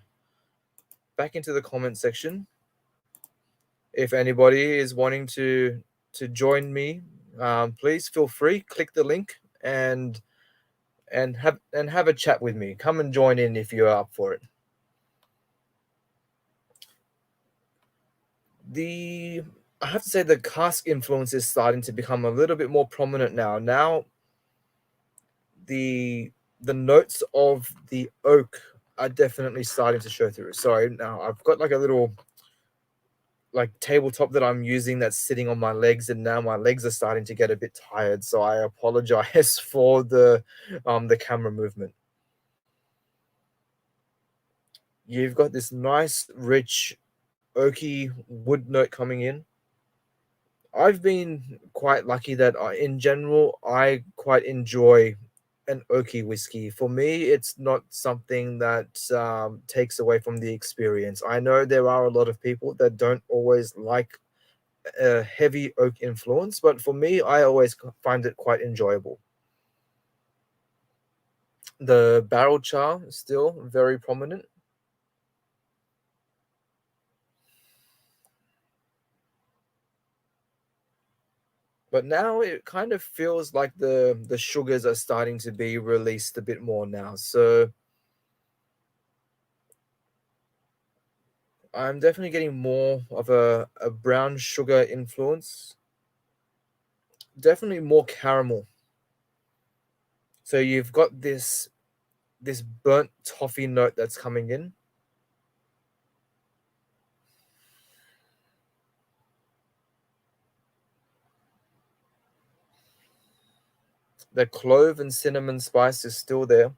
A: comment section. If anybody is wanting to join me, please feel free, click the link and have a chat with me. Come and join in if you're up for it. I have to say the cask influence is starting to become a little bit more prominent now. Now the notes of the oak are definitely starting to show through. Sorry, now I've got like a little like tabletop that I'm using that's sitting on my legs, and now my legs are starting to get a bit tired. So I apologize for the camera movement. You've got this nice, rich, oaky wood note coming in. I've been quite lucky that in general, I quite enjoy an oaky whiskey. For me, it's not something that takes away from the experience. I know there are a lot of people that don't always like a heavy oak influence, but for me, I always find it quite enjoyable. The barrel char is still very prominent. But now it kind of feels like the sugars are starting to be released a bit more now. So I'm definitely getting more of a brown sugar influence. Definitely more caramel. So you've got this burnt toffee note that's coming in. The clove and cinnamon spice is still there.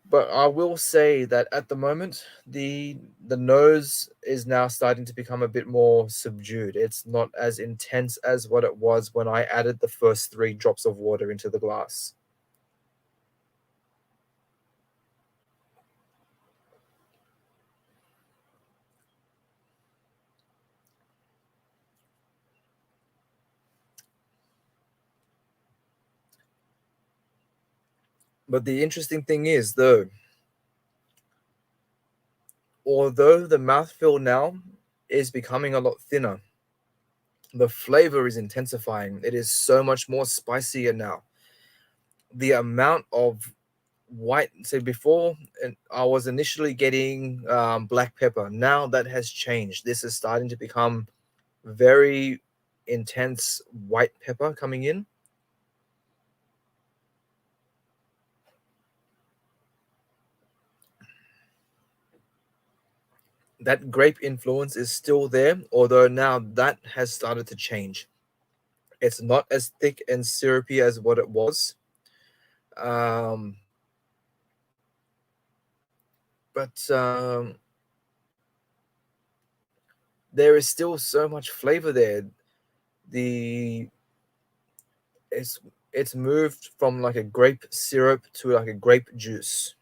A: But I will say that at the moment, the nose is now starting to become a bit more subdued. It's not as intense as what it was when I added the first 3 drops of water into the glass. But the interesting thing is, though, although the mouthfeel now is becoming a lot thinner, the flavor is intensifying. It is so much more spicier now. The amount of white, so before I was initially getting black pepper. Now that has changed. This is starting to become very intense white pepper coming in. That grape influence is still there, although now that has started to change. It's not as thick and syrupy as what it was. But there is still so much flavor there. The it's moved from like a grape syrup to like a grape juice.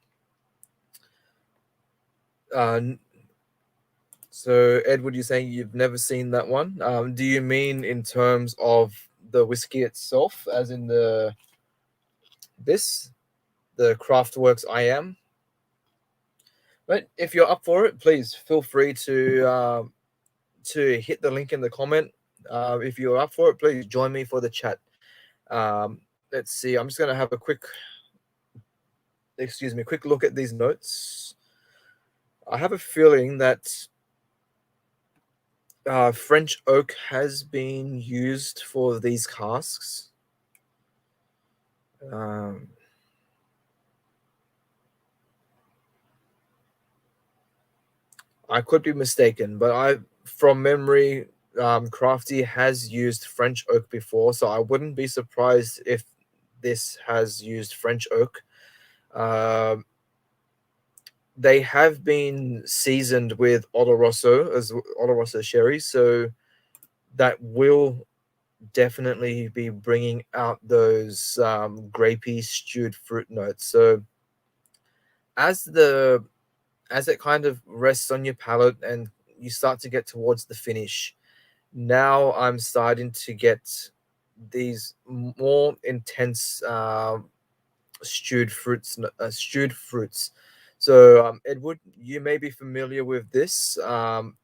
A: So Edward, you're saying you've never seen that one? Do you mean in terms of the whiskey itself, as in the Craftworks I Am? But if you're up for it, please feel free to hit the link in the comment. If you're up for it, please join me for the chat. Let's see. I'm just gonna have a quick look at these notes. I have a feeling that French oak has been used for these casks. I could be mistaken, but from memory, Crafty has used French oak before, so I wouldn't be surprised if this has used French oak. They have been seasoned with Oloroso sherry, so that will definitely be bringing out those grapey stewed fruit notes. So as it kind of rests on your palate and you start to get towards the finish, Now I'm starting to get these more intense stewed fruits. So Edward, you may be familiar with this. I'm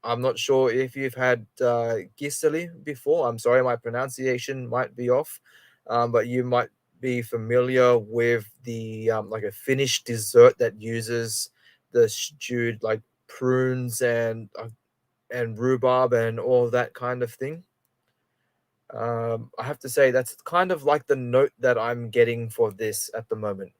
A: not sure if you've had giseli before. I'm sorry, my pronunciation might be off, but you might be familiar with the like a Finnish dessert that uses the stewed like prunes and rhubarb and all that kind of thing. I have to say that's kind of like the note that I'm getting for this at the moment.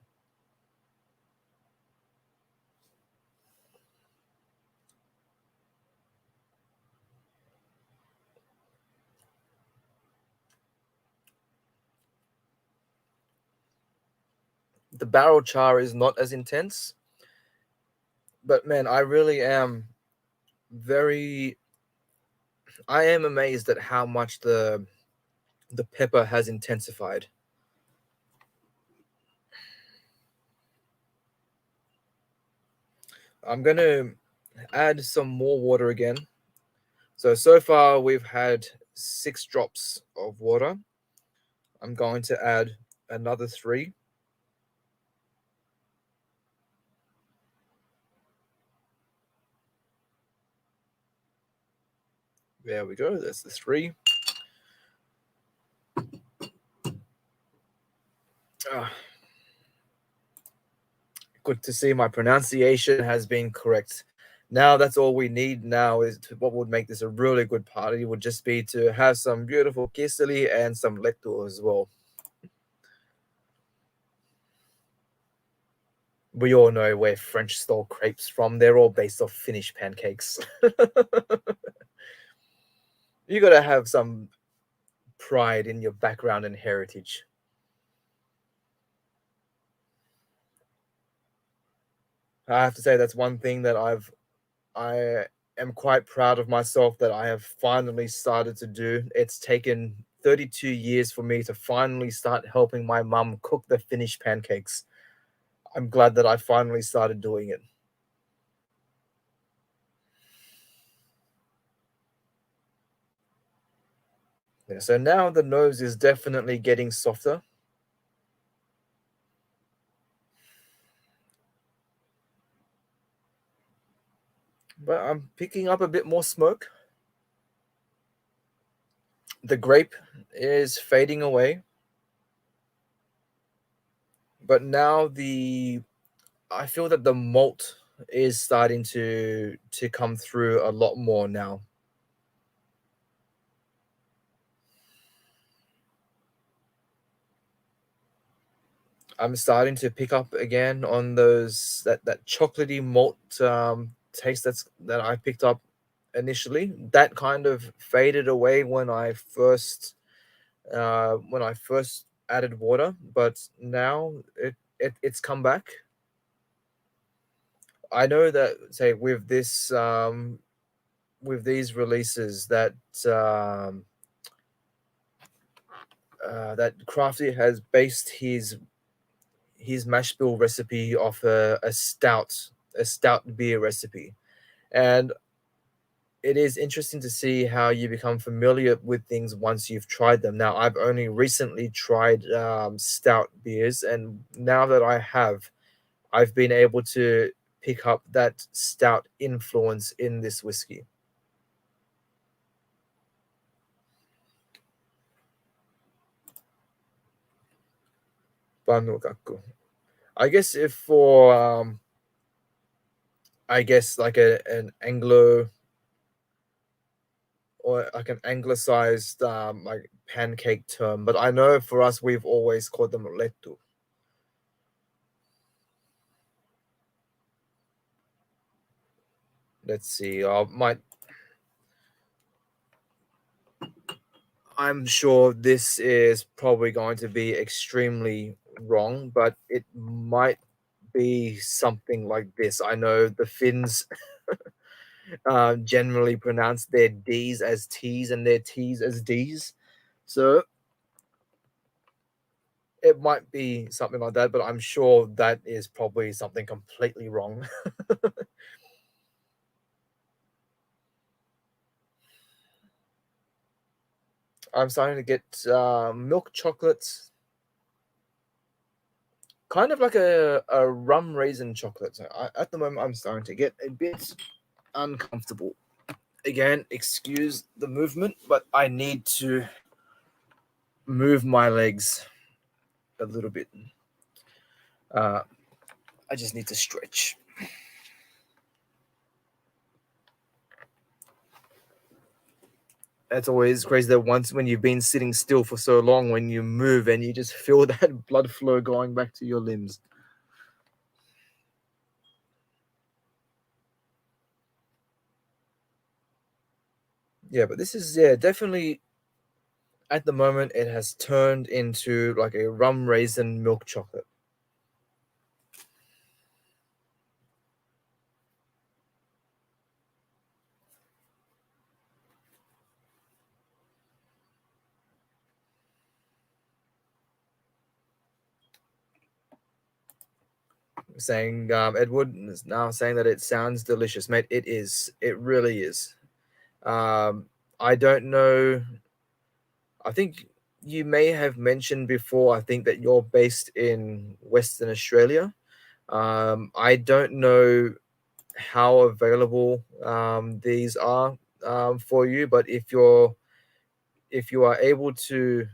A: The barrel char is not as intense, but man, very I am amazed at how much the pepper has intensified. I'm gonna add some more water again. So far we've had 6 drops of water. I'm going to add another 3. There we go. That's the 3. Ah, good to see my pronunciation has been correct. Now that's all we need now is what would make this a really good party would just be to have some beautiful kiseli and some lecto as well. We all know where French stole crepes from. They're all based off Finnish pancakes. You got to have some pride in your background and heritage. I have to say that's one thing that I am quite proud of myself that I have finally started to do. It's taken 32 years for me to finally start helping my mum cook the Finnish pancakes. I'm glad that I finally started doing it. Yeah, so now the nose is definitely getting softer. But I'm picking up a bit more smoke. The grape is fading away. But now the I feel that the malt is starting to come through a lot more now. I'm starting to pick up again on those that chocolatey malt taste that I picked up initially. That kind of faded away when I first added water, but now it's come back. I know that say with these releases that Crafty has based his mash bill recipe off a stout beer recipe, and it is interesting to see how you become familiar with things once you've tried them. Now, I've only recently tried stout beers, and now that I have, I've been able to pick up that stout influence in this whiskey. Banugaku. I guess if for I guess like an Anglo or like an anglicized like pancake term, but I know for us we've always called them lettu. Let's see. I'm sure this is probably going to be extremely wrong, but it might be something like this. I know the Finns generally pronounce their D's as T's and their T's as D's. So it might be something like that, but I'm sure that is probably something completely wrong. I'm starting to get milk chocolates, kind of like a rum raisin chocolate. So at the moment, I'm starting to get a bit uncomfortable. Again, excuse the movement, but I need to move my legs a little bit. I just need to stretch. It's always crazy that once when you've been sitting still for so long, when you move and you just feel that blood flow going back to your limbs. Yeah, but this is definitely at the moment it has turned into like a rum raisin milk chocolate. Saying Edward is now saying that it sounds delicious, mate. It is. It really is. I don't know. I think you may have mentioned before. I think that you're based in Western Australia. I don't know how available these are for you, but if you are able to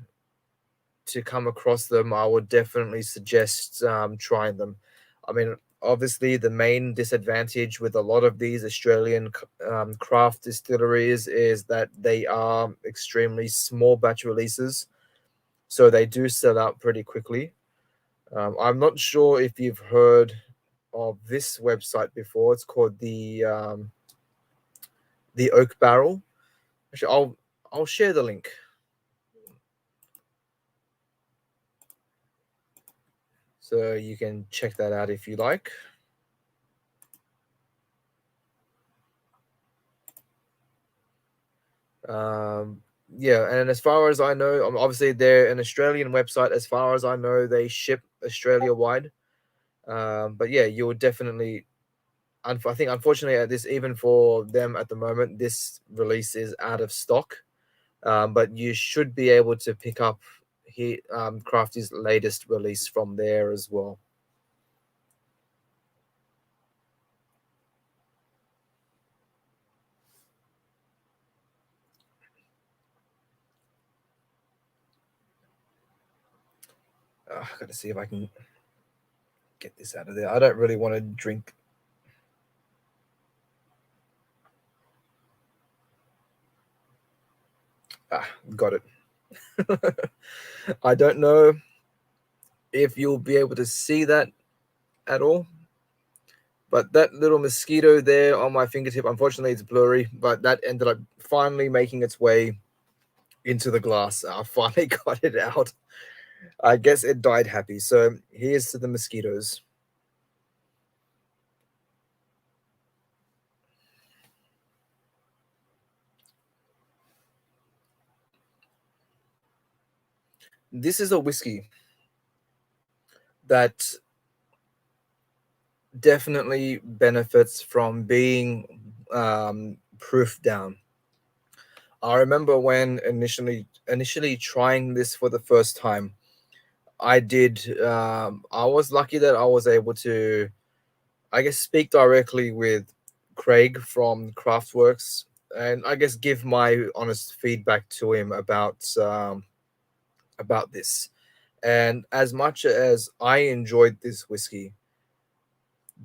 A: come across them, I would definitely suggest trying them. I mean, obviously, the main disadvantage with a lot of these Australian craft distilleries is that they are extremely small batch releases, so they do sell out pretty quickly. I'm not sure if you've heard of this website before. It's called the Oak Barrel. Actually, I'll share the link. So you can check that out if you like. Yeah, and as far as I know, obviously they're an Australian website. As far as I know, they ship Australia wide. But yeah, you would definitely. I think unfortunately, at this even for them at the moment, this release is out of stock. But you should be able to pick up Crafty's latest release from there as well. I gotta see if I can get this out of there. I don't really want to drink. Got it. I don't know if you'll be able to see that at all. But that little mosquito there on my fingertip, unfortunately, it's blurry, but that ended up finally making its way into the glass. I finally got it out. I guess it died happy. So here's to the mosquitoes. This is a whiskey that definitely benefits from being proofed down. I remember when initially trying this for the first time, I did. I was lucky that I was able to, I guess, speak directly with Craig from Craftworks, and I guess give my honest feedback to him about this. And as much as I enjoyed this whiskey,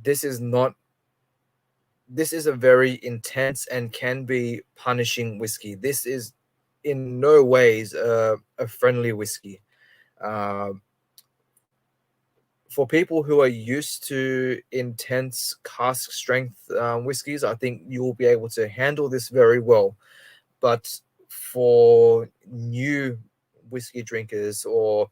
A: this is not. This is a very intense and can be punishing whiskey. This is in no ways a friendly whiskey. Uh, for people who are used to intense cask strength whiskies, I think you'll be able to handle this very well. But for new whiskey drinkers, or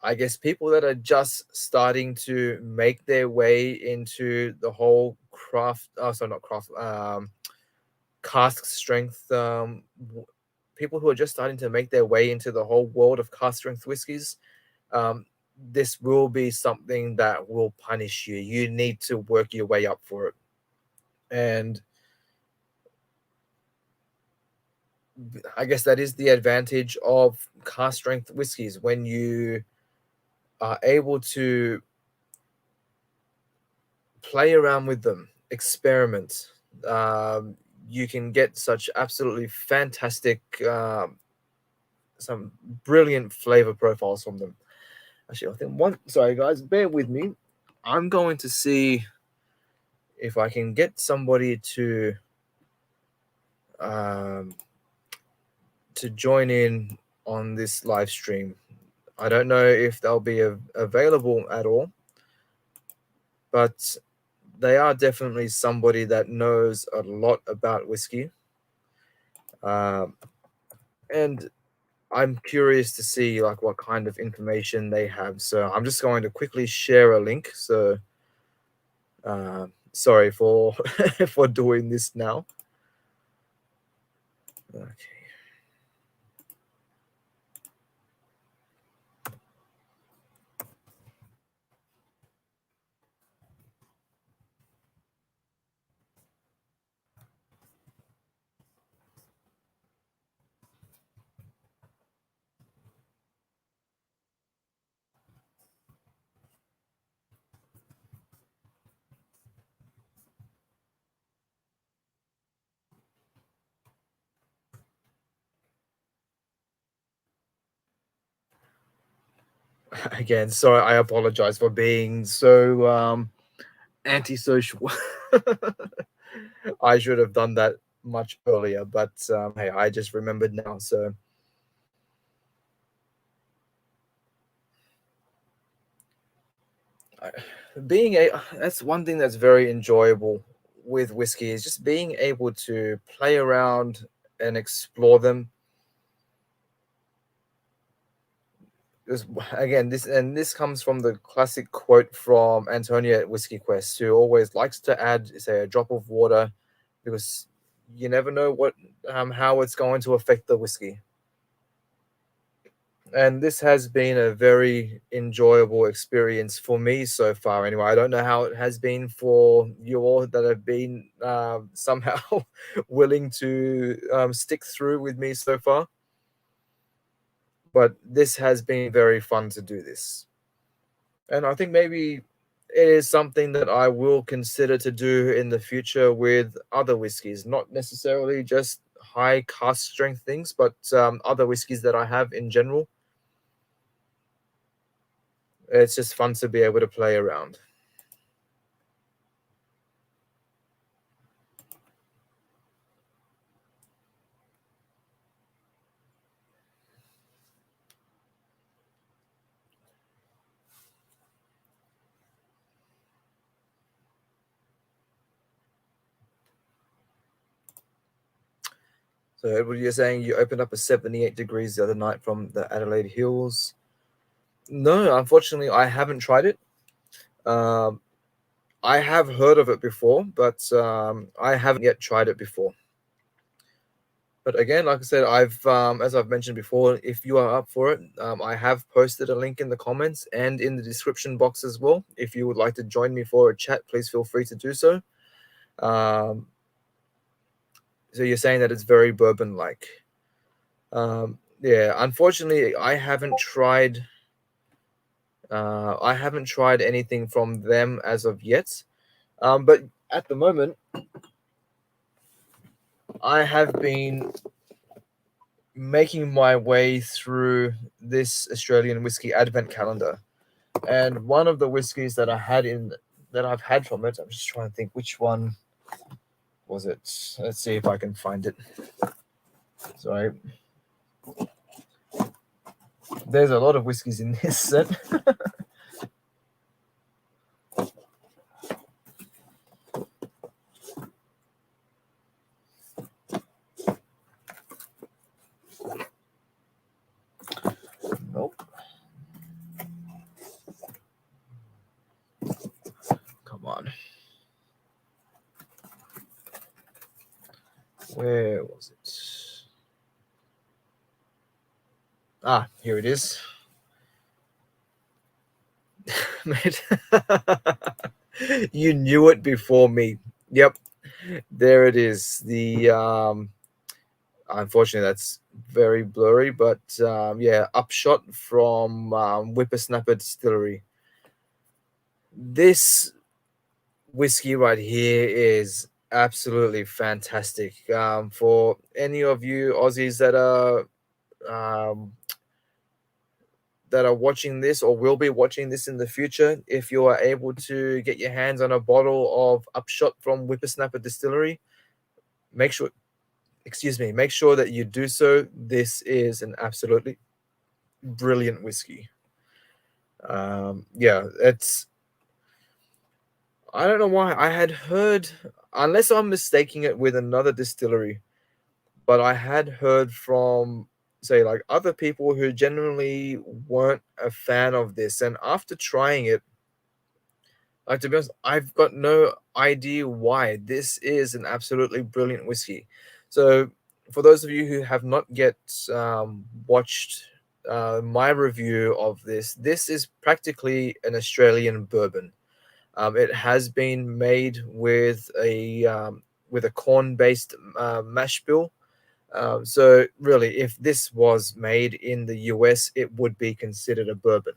A: I guess people that are just starting to make their way into the whole craft, oh, sorry, not craft, cask strength, people who are just starting to make their way into the whole world of cask strength whiskies, um, this will be something that will punish you. You need to work your way up for it. And I guess that is the advantage of cask strength whiskies when you are able to play around with them, experiment. You can get such absolutely fantastic, some brilliant flavor profiles from them. Actually, I think one. Sorry, guys, bear with me. I'm going to see if I can get somebody um, to join in on this live stream. I don't know if they'll be available at all, but they are definitely somebody that knows a lot about whiskey. Um, and I'm curious to see like what kind of information they have. So I'm just going to quickly share a link. So sorry for for doing this now. Okay. Again, sorry, I apologize for being so antisocial. I should have done that much earlier, but hey, I just remembered now. So being a that's one thing that's very enjoyable with whiskey is just being able to play around and explore them. Again, this comes from the classic quote from Antonia at Whiskey Quest, who always likes to add, say, a drop of water, because you never know what how it's going to affect the whiskey. And this has been a very enjoyable experience for me so far. Anyway, I don't know how it has been for you all that have been somehow willing to stick through with me so far. But this has been very fun to do this. And I think maybe it is something that I will consider to do in the future with other whiskies, not necessarily just high cask strength things, but other whiskies that I have in general. It's just fun to be able to play around. So, Edward, you're saying you opened up a 78 degrees the other night from the Adelaide Hills. No, unfortunately, I haven't tried it. I have heard of it before, but I haven't yet tried it before. But again, like I said, as I've mentioned before, if you are up for it, I have posted a link in the comments and in the description box as well. If you would like to join me for a chat, please feel free to do so. So you're saying that it's very bourbon-like. Yeah, unfortunately, I haven't tried anything from them as of yet. But at the moment, I have been making my way through this Australian whiskey advent calendar. And one of the whiskeys that I've had from it, I'm just trying to think which one was it. Let's see if I can find it. Sorry. There's a lot of whiskeys in this set. Nope. Come on. Where was it? Ah, here it is. Mate. You knew it before me. Yep. There it is. The Unfortunately, that's very blurry, but yeah, Upshot from Whippersnapper Distillery. This whiskey right here is absolutely fantastic. For any of you Aussies um, that are watching this or will be watching this in the future, if you are able to get your hands on a bottle of Upshot from Whippersnapper Distillery, make sure, excuse me, make sure that you do so. This is an absolutely brilliant whiskey. Yeah, it's, I don't know why I had heard, unless I'm mistaking it with another distillery, but I had heard from, say, like other people who genuinely weren't a fan of this, and after trying it, like, to be honest, I've got no idea why. This is an absolutely brilliant whiskey. So, for those of you who have not yet watched my review of this, this is practically an Australian bourbon. It has been made with a corn-based mash bill. So, really, if this was made in the US, it would be considered a bourbon.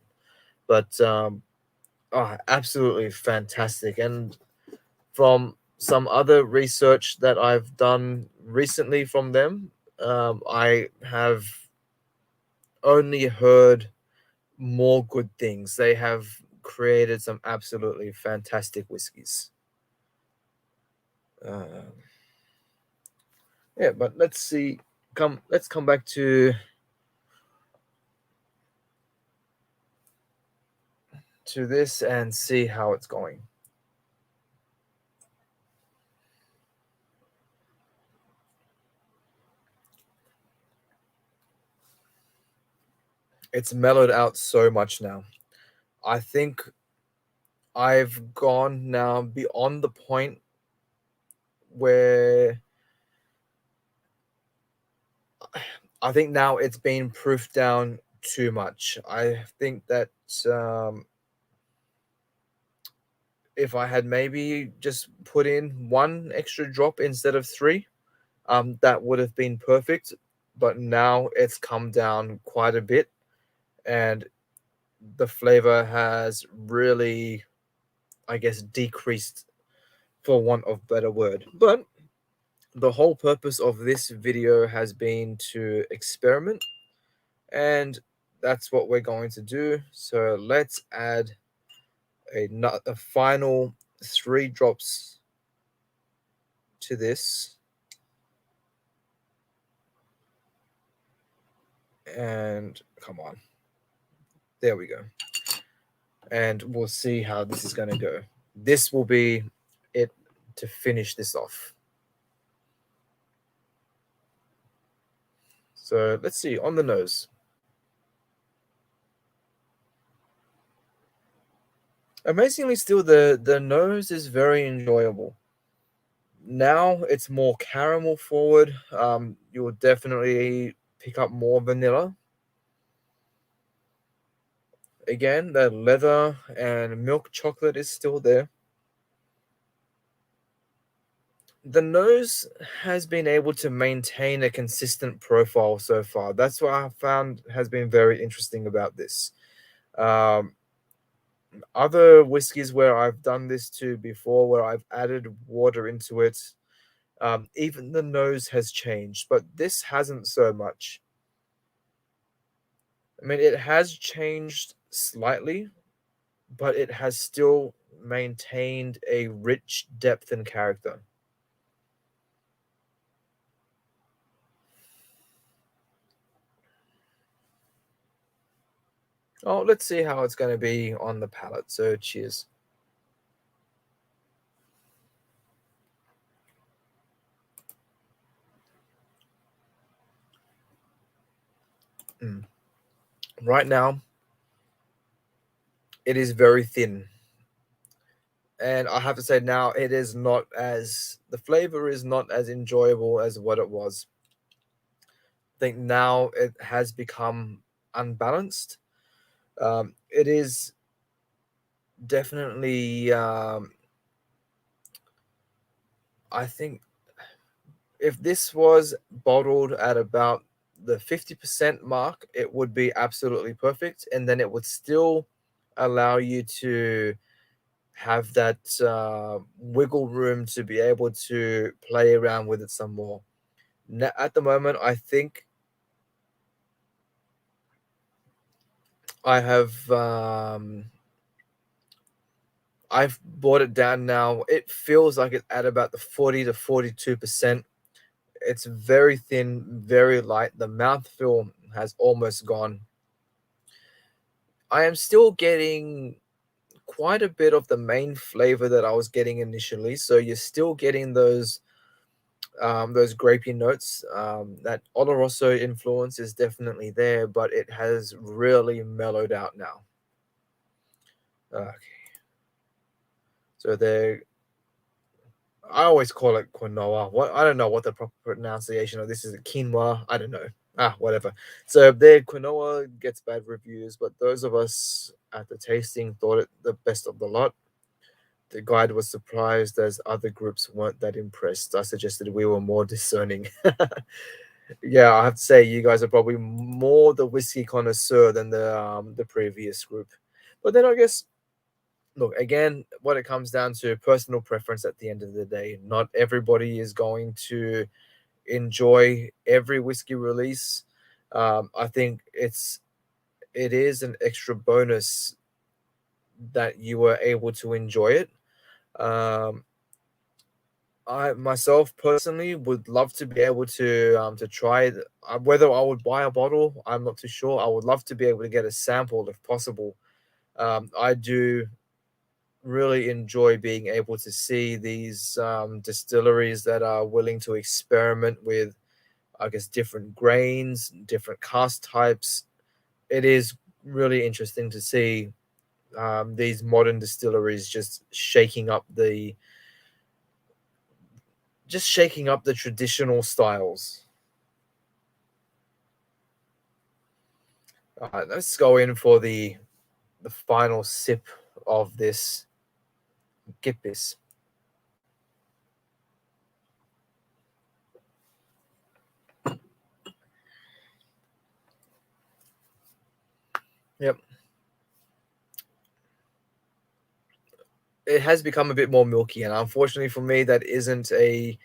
A: But oh, absolutely fantastic. And from some other research that I've done recently from them, I have only heard more good things. They have created some absolutely fantastic whiskies. Uh, yeah, but let's see. Let's come back to this and see how it's going. It's mellowed out so much now. I think I've gone now beyond the point where I think now it's been proofed down too much. I think that um, if I had maybe just put in one extra drop instead of three, that would have been perfect. But now it's come down quite a bit, and the flavor has really, I guess, decreased for want of better word. But the whole purpose of this video has been to experiment, and that's what we're going to do. So let's add a final 3 drops to this, and come on, there we go, and we'll see how this is going to go. This will be it to finish this off. So let's see on the nose. Amazingly, still the nose is very enjoyable. Now it's more caramel forward. You will definitely pick up more vanilla. Again, the leather and milk chocolate is still there. The nose has been able to maintain a consistent profile so far. That's what I found has been very interesting about this. Um, Other whiskies where I've done this to before, where I've added water into it, even the nose has changed, but this hasn't so much. I mean, it has changed slightly, but it has still maintained a rich depth and character. Oh, let's see how it's going to be on the palate. So, cheers. Mm. Right now, it is very thin. And I have to say now, it is not as, the flavor is not as enjoyable as what it was. I think now it has become unbalanced. It is definitely, I think if this was bottled at about the 50% mark, it would be absolutely perfect, and then it would still allow you to have that wiggle room to be able to play around with it some more. At the moment, I think I have I've brought it down now. It feels like it's at about the 40 to 42%. It's very thin, very light. The mouthfeel has almost gone. I am still getting quite a bit of the main flavor that I was getting initially. So you're still getting those grapey notes. That Oloroso influence is definitely there, but it has really mellowed out now. Okay. So I always call it quinoa. What I don't know what the proper pronunciation of this is. Quinoa. I don't know. Whatever. So their quinoa gets bad reviews, but those of us at the tasting thought it the best of the lot. The guide was surprised as other groups weren't that impressed. I suggested we were more discerning. Yeah, I have to say you guys are probably more the whiskey connoisseur than the previous group. But then I guess look again, what it comes down to personal preference at the end of the day. Not everybody is going to enjoy every whiskey release. I think it is an extra bonus that you were able to enjoy it. Um, I myself personally would love to be able to try it. Whether I would buy a bottle, I'm not too sure. I would love to be able to get a sample if possible. I do really enjoy being able to see these distilleries that are willing to experiment with, I guess, different grains, different cask types. It is really interesting to see these modern distilleries just shaking up the traditional styles. All right, let's go in for the final sip of this Gippis. Yep. It has become a bit more milky, and unfortunately for me, that isn't a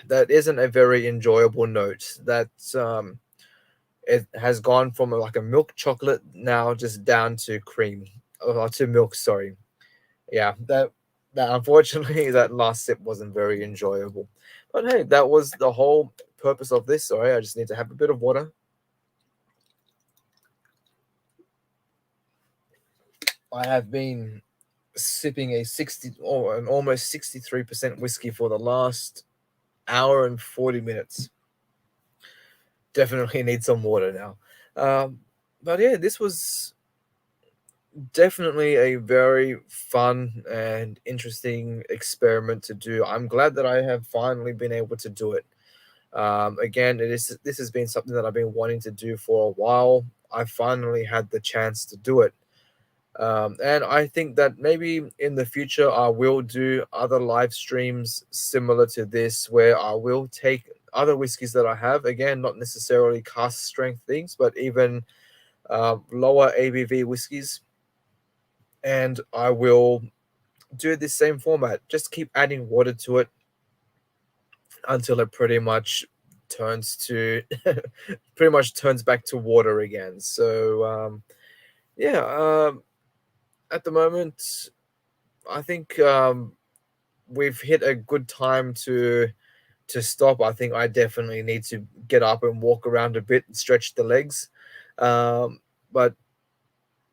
A: very enjoyable note. That it has gone from like a milk chocolate now just down to cream or to milk. Sorry, yeah, that unfortunately that last sip wasn't very enjoyable. But hey, that was the whole purpose of this. Sorry, I just need to have a bit of water. I have been sipping a 60 or an almost 63% whiskey for the last hour and 40 minutes. Definitely need some water now. But yeah, this was definitely a very fun and interesting experiment to do. I'm glad that I have finally been able to do it. Again, this has been something that I've been wanting to do for a while. I finally had the chance to do it. And I think that maybe in the future I will do other live streams similar to this, where I will take other whiskeys that I have. Again, not necessarily cask strength things, but even lower ABV whiskeys, and I will do the same format. Just keep adding water to it until it turns to pretty much turns back to water again. So yeah, at the moment, I think we've hit a good time to stop. I think I definitely need to get up and walk around a bit and stretch the legs. But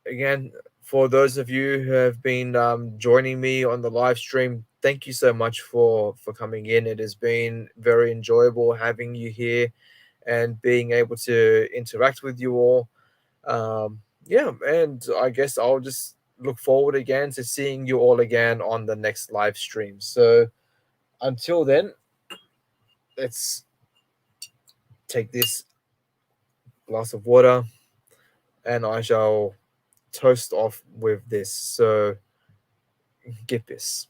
A: again, for those of you who have been joining me on the live stream, thank you so much for coming in. It has been very enjoyable having you here and being able to interact with you all. Yeah, and I guess I'll just look forward again to seeing you all again on the next live stream. So until then, let's take this glass of water and I shall toast off with this. So, get this.